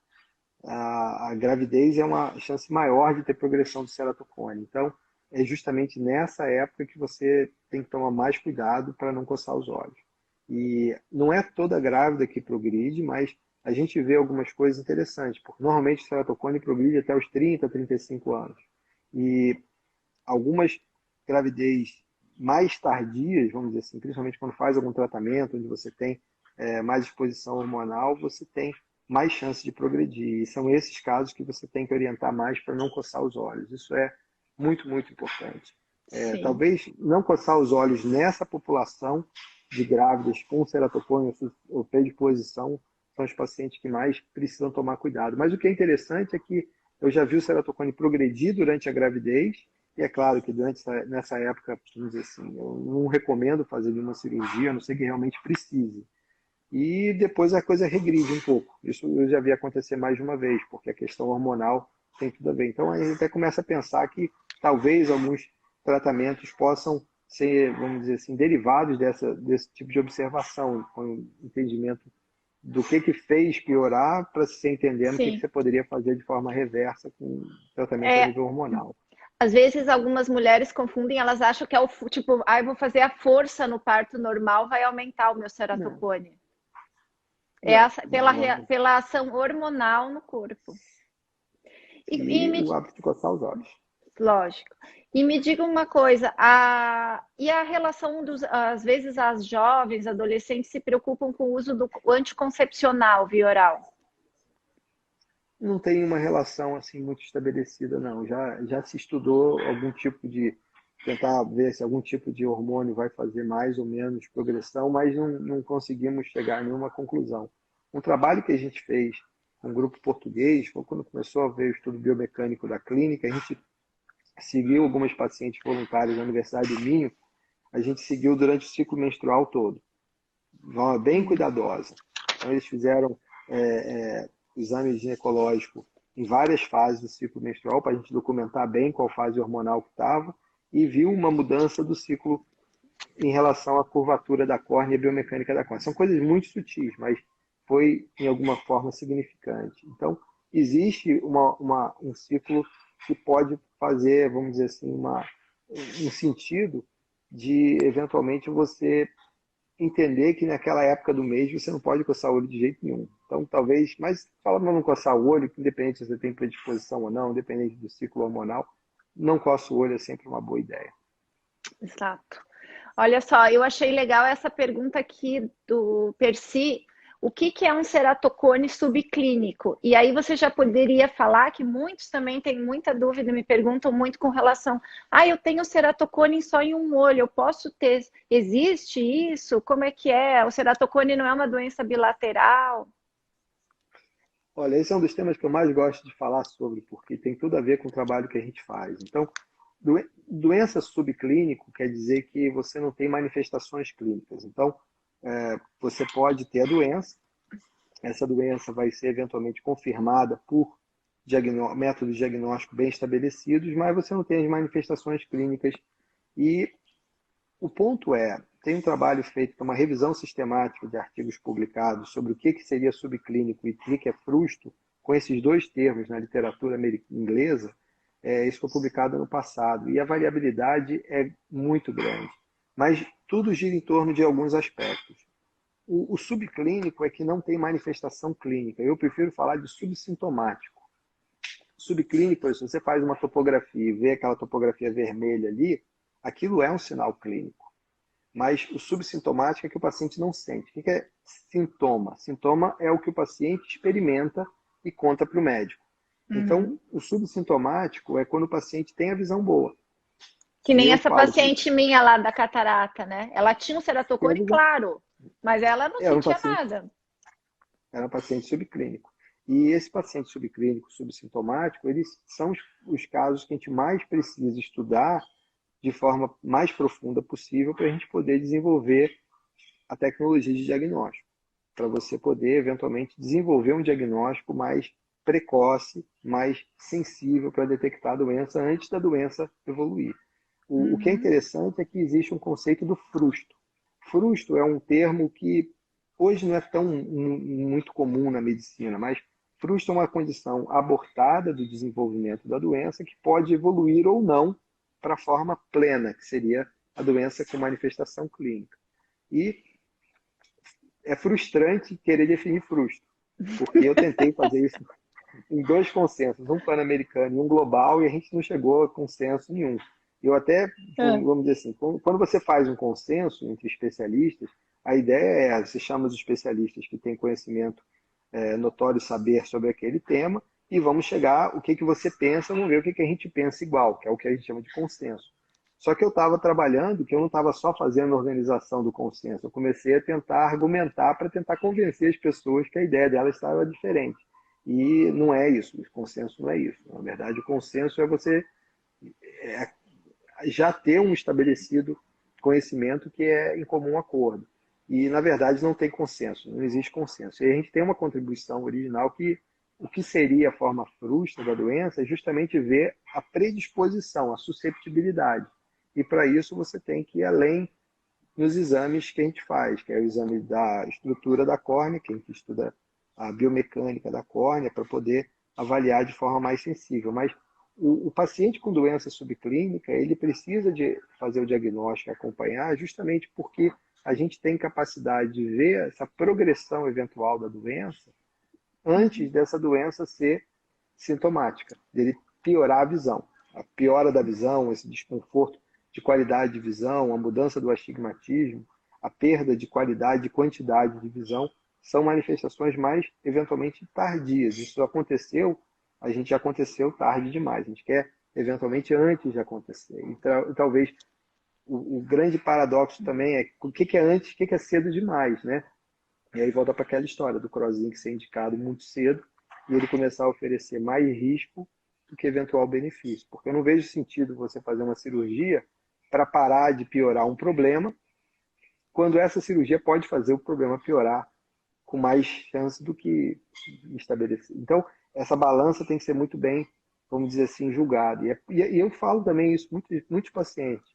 a gravidez é uma chance maior de ter progressão do ceratocone. Então, é justamente nessa época que você tem que tomar mais cuidado para não coçar os olhos. E não é toda grávida que progride, mas a gente vê algumas coisas interessantes, porque normalmente o ceratocone progride até os 30, 35 anos. E algumas gravidez mais tardias, vamos dizer assim, principalmente quando faz algum tratamento, onde você tem mais exposição hormonal, você tem mais chance de progredir. E são esses casos que você tem que orientar mais para não coçar os olhos. Isso é muito, muito importante. Sim. Talvez não coçar os olhos nessa população de grávidas com ceratocone ou predisposição são os pacientes que mais precisam tomar cuidado. Mas o que é interessante é que eu já vi o ceratocone progredir durante a gravidez e é claro que nessa época, vamos dizer assim, eu não recomendo fazer nenhuma cirurgia, a não ser que realmente precise. E depois a coisa regride um pouco. Isso eu já vi acontecer mais de uma vez, porque a questão hormonal tem tudo a ver. Então, a gente até começa a pensar que talvez alguns tratamentos possam ser, vamos dizer assim, derivados desse tipo de observação, com o entendimento do que fez piorar, para você entendendo o que Sim. você poderia fazer de forma reversa com o tratamento a É, nível hormonal. às vezes algumas mulheres confundem, elas acham que é o tipo, ah, eu vou fazer a força no parto normal, vai aumentar o meu Não, ceratocone. É não, não, não. pela ação hormonal no corpo. E E me, o hábito de coçar os olhos. lógico. E me diga uma coisa, e a relação dos, às vezes as jovens, adolescentes se preocupam com o uso do anticoncepcional via oral. Não tem uma relação assim muito estabelecida, não. Já se estudou algum tipo de tentar ver se algum tipo de hormônio vai fazer mais ou menos progressão, mas não conseguimos chegar a nenhuma conclusão. Um trabalho que a gente fez com um grupo português, foi quando começou a ver o estudo biomecânico da clínica, a gente seguiu algumas pacientes voluntárias da Universidade do Minho, a gente seguiu durante o ciclo menstrual todo, de forma bem cuidadosa. Então, eles fizeram exame ginecológico em várias fases do ciclo menstrual, para a gente documentar bem qual fase hormonal que estava, e viu uma mudança do ciclo em relação à curvatura da córnea e a biomecânica da córnea. São coisas muito sutis, mas foi em alguma forma significante. Então, existe um ciclo que pode fazer, vamos dizer assim, um sentido de, eventualmente, você entender que naquela época do mês você não pode coçar o olho de jeito nenhum. Então, talvez, mas falando não coçar o olho, independente se você tem predisposição ou não, independente do ciclo hormonal, não coça o olho é sempre uma boa ideia. Exato. Olha só, eu achei legal essa pergunta aqui do Percy. O que é um ceratocone subclínico? E aí você já poderia falar que muitos também têm muita dúvida, me perguntam muito com relação. Ah, eu tenho ceratocone só em um olho, eu posso ter? Existe isso? Como é que é? O ceratocone não é uma doença bilateral? Olha, esse é um dos temas que eu mais gosto de falar sobre, porque tem tudo a ver com o trabalho que a gente faz. Então, doença subclínico quer dizer que você não tem manifestações clínicas. Então, você pode ter a doença, essa doença vai ser eventualmente confirmada por métodos diagnósticos bem estabelecidos, mas você não tem as manifestações clínicas. E o ponto tem um trabalho feito, uma revisão sistemática de artigos publicados sobre o que seria subclínico e o que é frusto, com esses dois termos na literatura inglesa. Isso foi publicado ano passado, e a variabilidade é muito grande. Mas tudo gira em torno de alguns aspectos. O subclínico é que não tem manifestação clínica. Eu prefiro falar de subsintomático. Subclínico, se você faz uma topografia e vê aquela topografia vermelha ali, aquilo é um sinal clínico. Mas o subsintomático é que o paciente não sente. O que é sintoma? Sintoma é o que o paciente experimenta e conta para o médico. Então, o subsintomático é quando o paciente tem a visão boa. Que E nem eu essa falo que paciente minha lá da catarata, né? Ela tinha um tem a ceratocone, visão. claro, mas ela não Era um sentia paciente, nada. era um paciente subclínico. E esse paciente subclínico, subsintomático, eles são os casos que a gente mais precisa estudar de forma mais profunda possível para a gente poder desenvolver a tecnologia de diagnóstico, para você poder, eventualmente, desenvolver um diagnóstico mais precoce, mais sensível para detectar a doença antes da doença evoluir. O que é interessante é que existe um conceito do frusto. Frusto é um termo que hoje não é tão muito comum na medicina, mas frusto é uma condição abortada do desenvolvimento da doença que pode evoluir ou não para a forma plena, que seria a doença com manifestação clínica. E é frustrante querer definir frusto, porque eu tentei fazer isso em dois consensos, um pan-americano e um global, e a gente não chegou a consenso nenhum. Eu até, vamos dizer assim, quando você faz um consenso entre especialistas, a ideia é, você chama os especialistas que têm conhecimento notório, saber sobre aquele tema, e vamos chegar, o que você pensa, vamos ver o que a gente pensa igual, que é o que a gente chama de consenso. Só que eu estava trabalhando, que eu não estava só fazendo a organização do consenso, eu comecei a tentar argumentar para tentar convencer as pessoas que a ideia delas estava diferente. E não é isso, o consenso não é isso. Na verdade, o consenso é você já ter um estabelecido conhecimento que é em comum acordo. E, na verdade, não tem consenso, não existe consenso. E a gente tem uma contribuição original que o que seria a forma frustra da doença é justamente ver a predisposição, a susceptibilidade. E para isso você tem que ir além nos exames que a gente faz, que é o exame da estrutura da córnea, que a gente estuda a biomecânica da córnea para poder avaliar de forma mais sensível. Mas o paciente com doença subclínica, ele precisa de fazer o diagnóstico e acompanhar justamente porque a gente tem capacidade de ver essa progressão eventual da doença antes dessa doença ser sintomática, dele piorar a visão. A piora da visão, esse desconforto de qualidade de visão, a mudança do astigmatismo, a perda de qualidade e quantidade de visão, são manifestações mais, eventualmente, tardias. Isso aconteceu, a gente já aconteceu tarde demais. A gente quer, eventualmente, antes de acontecer. Então, talvez o grande paradoxo também é o que é antes, o que é cedo demais, né? E aí volta para aquela história do Crosslink ser indicado muito cedo e ele começar a oferecer mais risco do que eventual benefício. Porque eu não vejo sentido você fazer uma cirurgia para parar de piorar um problema, quando essa cirurgia pode fazer o problema piorar com mais chance do que estabelecer. Então, essa balança tem que ser muito bem, vamos dizer assim, julgada. E eu falo também isso, muitos pacientes.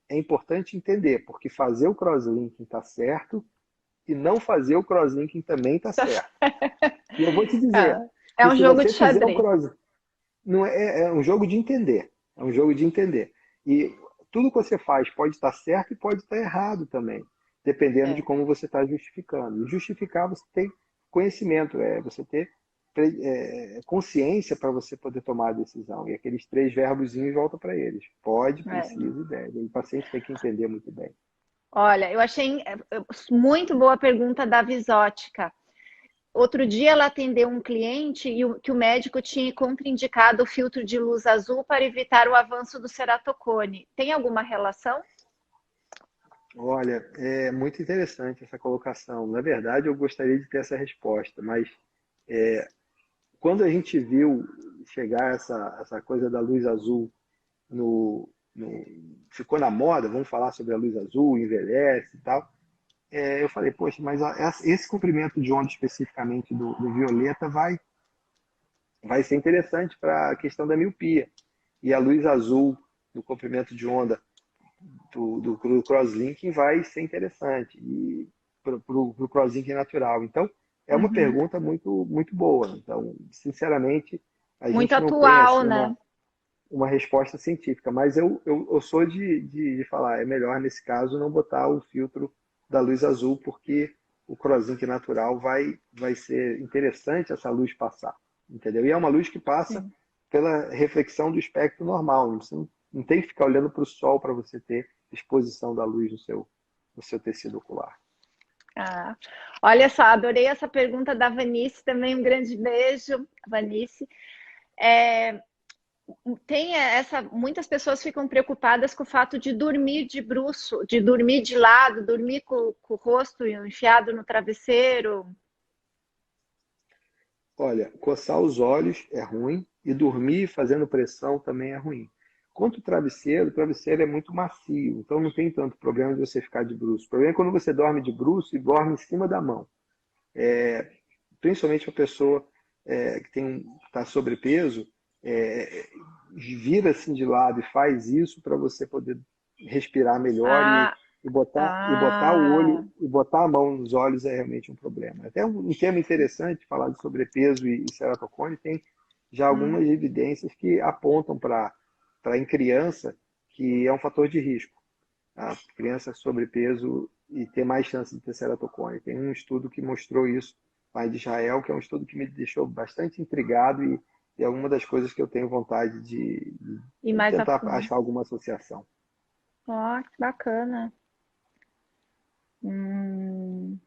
É importante entender, porque fazer o crosslinking está certo e não fazer o crosslinking também está certo. E eu vou te dizer, É um se jogo você de fizer xadrez. não é um jogo de entender. É um jogo de entender. E tudo que você faz pode estar certo e pode estar errado também, dependendo de É. como você está justificando. E justificar você tem conhecimento, você ter consciência para você poder tomar a decisão. E aqueles 3 verbozinhos voltam para eles. Pode, É. precisa e deve. O paciente tem que entender muito bem. Olha, eu achei muito boa a pergunta da Visótica. Outro dia ela atendeu um cliente que o médico tinha contraindicado o filtro de luz azul para evitar o avanço do ceratocone. Tem alguma relação? Olha, é muito interessante essa colocação. Na verdade, eu gostaria de ter essa resposta, mas quando a gente viu chegar essa coisa da luz azul no, no- ficou na moda, vamos falar sobre a luz azul, envelhece e tal. Eu falei, poxa, mas esse comprimento de onda especificamente do violeta vai ser interessante para a questão da miopia. E a luz azul do comprimento de onda do crosslinking vai ser interessante e para o crosslinking natural. Então, é uma Uhum. pergunta muito, muito boa. Então, sinceramente, a Muito gente não tem atual, assim né? uma resposta científica, mas eu sou de falar, é melhor nesse caso não botar o filtro da luz azul, porque o crosslink natural vai ser interessante essa luz passar, entendeu? E é uma luz que passa Sim. pela reflexão do espectro normal, você não tem que ficar olhando para o sol para você ter exposição da luz no seu tecido ocular. Ah, olha só, adorei essa pergunta da Vanice também. Um grande beijo, Vanice. É, muitas pessoas ficam preocupadas com o fato de dormir de bruço, de dormir de lado, dormir com o rosto enfiado no travesseiro. Olha, coçar os olhos é ruim e dormir fazendo pressão também é ruim. Quanto o travesseiro é muito macio, então não tem tanto problema de você ficar de bruço. O problema é quando você dorme de bruço e dorme em cima da mão. Principalmente a pessoa que está sobrepeso, é, vira assim de lado e faz isso para você poder respirar melhor Ah, e botar o olho e botar a mão nos olhos é realmente um problema. Até um tema interessante falar de sobrepeso e ceratocone, tem já hum, algumas evidências que apontam para em criança que é um fator de risco. A criança sobrepeso e ter mais chance de ter ceratocone. Tem um estudo que mostrou isso lá de Israel, que é um estudo que me deixou bastante intrigado e é uma das coisas que eu tenho vontade e de mais a tentar fundo. achar alguma associação. Ó, que bacana. Hum,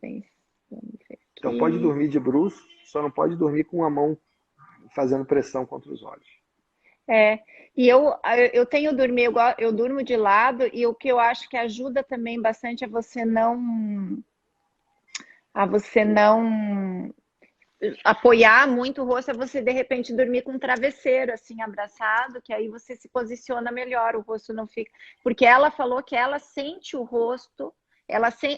pensando Então pode aqui. dormir de bruços, só não pode dormir com a mão fazendo pressão contra os olhos. É, e eu tenho dormido, eu durmo de lado, e o que eu acho que ajuda também bastante a você não apoiar muito o rosto, é você de repente dormir com um travesseiro assim abraçado, que aí você se posiciona melhor, o rosto não fica. Porque ela falou que ela sente o rosto,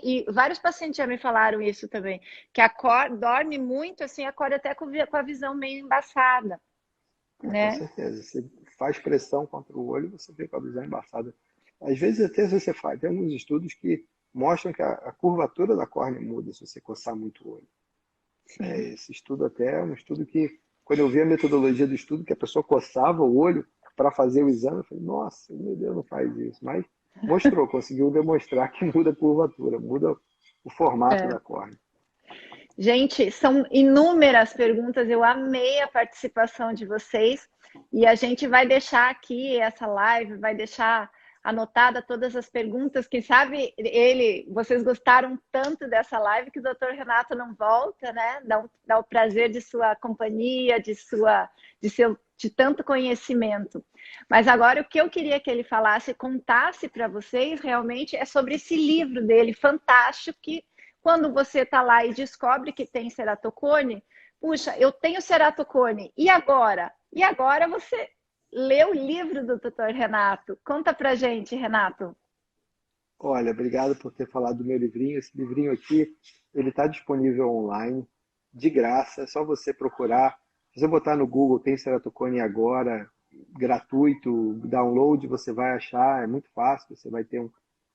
e vários pacientes já me falaram isso também, que dorme muito, assim, acorda até com a visão meio embaçada, Com né? certeza. Você faz pressão contra o olho, você fica com a visão embaçada. Às vezes até você faz. Tem alguns estudos que mostram que a curvatura da córnea muda se você coçar muito o olho. Sim. Esse estudo até é um estudo que, quando eu vi a metodologia do estudo, que a pessoa coçava o olho para fazer o exame, eu falei, nossa, meu Deus, não faz isso. Mas mostrou, conseguiu demonstrar que muda a curvatura, muda o formato É. da córnea. Gente, são inúmeras perguntas, eu amei a participação de vocês e a gente vai deixar aqui essa live, vai deixar anotada todas as perguntas. Quem sabe vocês gostaram tanto dessa live que o Dr. Renato não volta, né? Dá o prazer de sua companhia, de tanto conhecimento. Mas agora o que eu queria que ele falasse, contasse para vocês realmente é sobre esse livro dele, fantástico, que quando você está lá e descobre que tem ceratocone, puxa, eu tenho ceratocone, e agora? E agora você lê o livro do Dr. Renato. Conta pra gente, Renato. Olha, obrigado por ter falado do meu livrinho. Esse livrinho aqui, ele está disponível online, de graça, é só você procurar. Se você botar no Google, tem ceratocone agora, gratuito, download, você vai achar, é muito fácil, você vai ter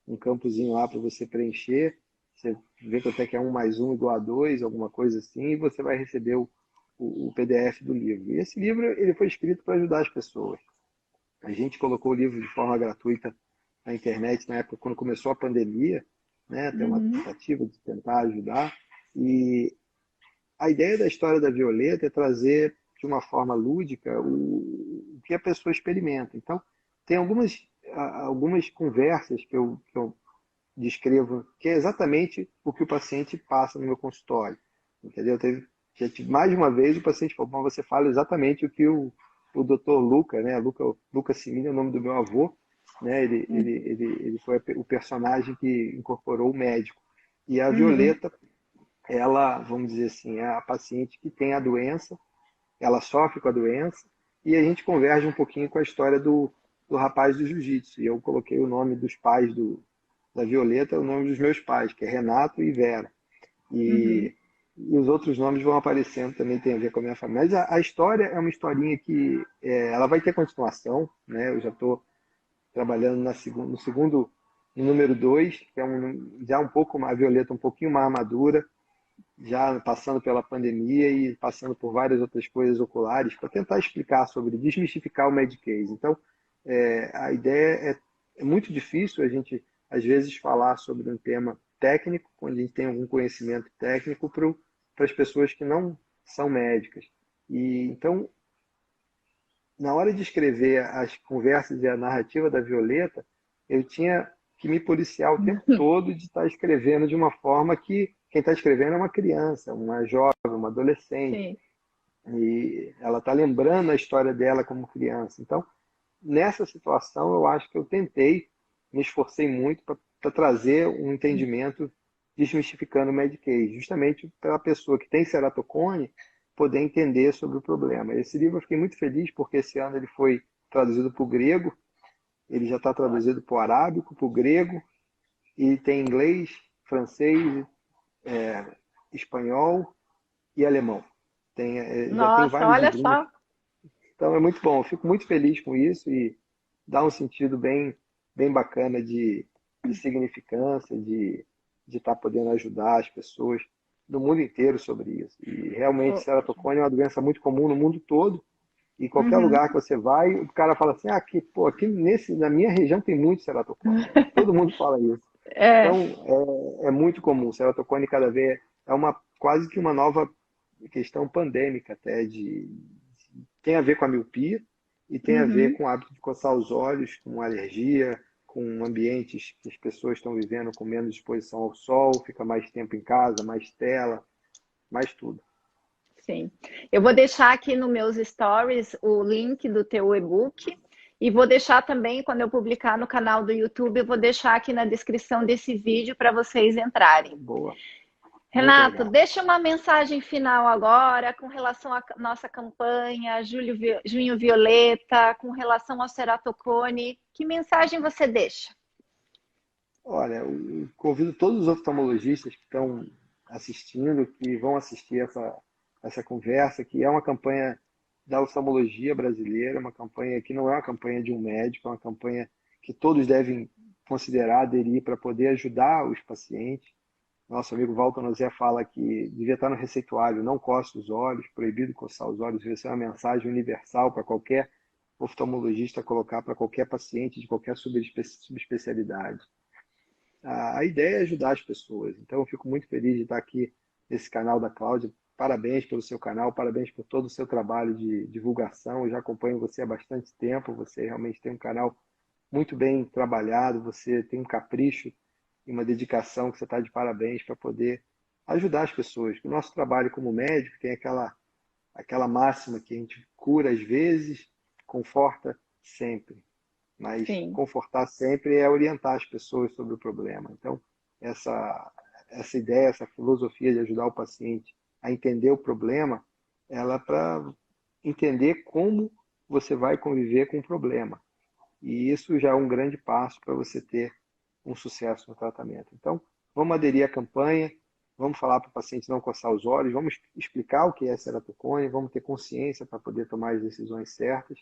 um campozinho lá para você preencher. Você vê quanto é que é 1+1 = 2, alguma coisa assim, e você vai receber o PDF do livro. E esse livro ele foi escrito para ajudar as pessoas. A gente colocou o livro de forma gratuita na internet na época quando começou a pandemia, né? Tem uma tentativa de tentar ajudar. E a ideia da história da Violeta é trazer de uma forma lúdica o que a pessoa experimenta. Então, tem algumas conversas que eu descrevo, que é exatamente o que o paciente passa no meu consultório. Entendeu? Já tive mais de uma vez o paciente falou, bom, você fala exatamente o que o Dr. Luca, né? Luca Simini é o nome do meu avô, né? Ele foi o personagem que incorporou o médico. E a Violeta, ela, vamos dizer assim, é a paciente que tem a doença, ela sofre com a doença, e a gente converge um pouquinho com a história do rapaz do jiu-jitsu. E eu coloquei o nome dos pais da Violeta, o nome dos meus pais, que é Renato e Vera. E os outros nomes vão aparecendo, também tem a ver com a minha família. Mas a história é uma historinha que ela vai ter continuação, né? Eu já estou trabalhando no número 2, que é já um pouco a Violeta um pouquinho mais madura, já passando pela pandemia e passando por várias outras coisas oculares, para tentar explicar sobre, desmistificar o Medicaid. Então, a ideia é muito difícil a gente, às vezes, falar sobre um tema técnico, quando a gente tem algum conhecimento técnico, para as pessoas que não são médicas. E então, na hora de escrever as conversas e a narrativa da Violeta, eu tinha que me policiar o tempo todo de estar escrevendo de uma forma que quem está escrevendo é uma criança, uma jovem, uma adolescente. Sim. E ela está lembrando a história dela como criança. Então, nessa situação, eu acho que eu me esforcei muito para trazer um entendimento desmistificando o Medicaid, justamente para a pessoa que tem ceratocone poder entender sobre o problema. Esse livro eu fiquei muito feliz porque esse ano ele foi traduzido para o grego, ele já está traduzido para o arábico, para o grego, e tem inglês, francês, espanhol e alemão. Já tem Nossa, vários olha livrinhos. só. Então é muito bom, eu fico muito feliz com isso e dá um sentido bem bacana de significância, de estar podendo ajudar as pessoas do mundo inteiro sobre isso. E realmente, ceratocone é uma doença muito comum no mundo todo. E qualquer lugar que você vai, o cara fala assim, aqui na minha região tem muito ceratocone. Todo mundo fala isso. É. Então, é muito comum. Ceratocone cada vez quase que uma nova questão pandêmica até tem a ver com a miopia e tem a ver com o hábito de coçar os olhos, com alergia, com ambientes que as pessoas estão vivendo com menos exposição ao sol, fica mais tempo em casa, mais tela, mais tudo. Sim. Eu vou deixar aqui nos meus stories o link do teu e-book e vou deixar também, quando eu publicar no canal do YouTube, eu vou deixar aqui na descrição desse vídeo para vocês entrarem. Boa. Renato, deixa uma mensagem final agora com relação à nossa campanha Junho Violeta, com relação ao ceratocone. Que mensagem você deixa? Olha, eu convido todos os oftalmologistas que estão assistindo, que vão assistir essa conversa, que é uma campanha da oftalmologia brasileira, uma campanha que não é uma campanha de um médico, é uma campanha que todos devem considerar, aderir para poder ajudar os pacientes. Nosso amigo Walter Nozé fala que devia estar no receituário, não coce os olhos, proibido coçar os olhos, devia ser uma mensagem universal para qualquer oftalmologista colocar para qualquer paciente de qualquer subespecialidade. A ideia é ajudar as pessoas. Então, eu fico muito feliz de estar aqui nesse canal da Cláudia. Parabéns pelo seu canal, parabéns por todo o seu trabalho de divulgação. Eu já acompanho você há bastante tempo. Você realmente tem um canal muito bem trabalhado, você tem um capricho e uma dedicação que você está de parabéns para poder ajudar as pessoas. O nosso trabalho como médico tem aquela máxima que a gente cura às vezes, conforta sempre. Mas Sim. confortar sempre é orientar as pessoas sobre o problema. Então, essa ideia, essa filosofia de ajudar o paciente a entender o problema, ela é para entender como você vai conviver com o problema. E isso já é um grande passo para você ter um sucesso no tratamento. Então, vamos aderir à campanha, vamos falar para o paciente não coçar os olhos, vamos explicar o que é ceratocone, vamos ter consciência para poder tomar as decisões certas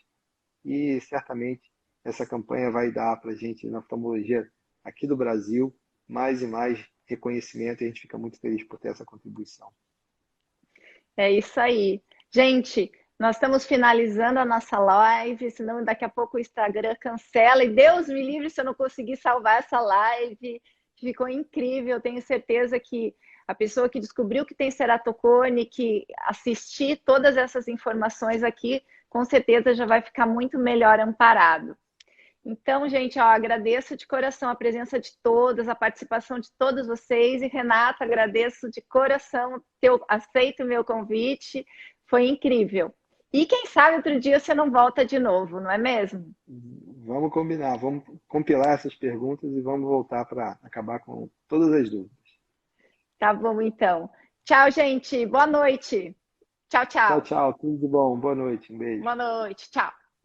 e certamente essa campanha vai dar para a gente na oftalmologia aqui do Brasil mais e mais reconhecimento e a gente fica muito feliz por ter essa contribuição. É isso aí. Gente, nós estamos finalizando a nossa live, senão daqui a pouco o Instagram cancela. E Deus me livre se eu não conseguir salvar essa live. Ficou incrível. Tenho certeza que a pessoa que descobriu que tem ceratocone, que assistir todas essas informações aqui, com certeza já vai ficar muito melhor amparado. Então, gente, ó, agradeço de coração a presença de todas, a participação de todos vocês. E, Renata, agradeço de coração ter aceito o meu convite. Foi incrível. E quem sabe outro dia você não volta de novo, não é mesmo? Vamos combinar, vamos compilar essas perguntas e vamos voltar para acabar com todas as dúvidas. Tá bom, então. Tchau, gente. Boa noite. Tchau, Tchau, tchau. tchau, tudo de bom, boa noite, um beijo. Boa noite. Tchau.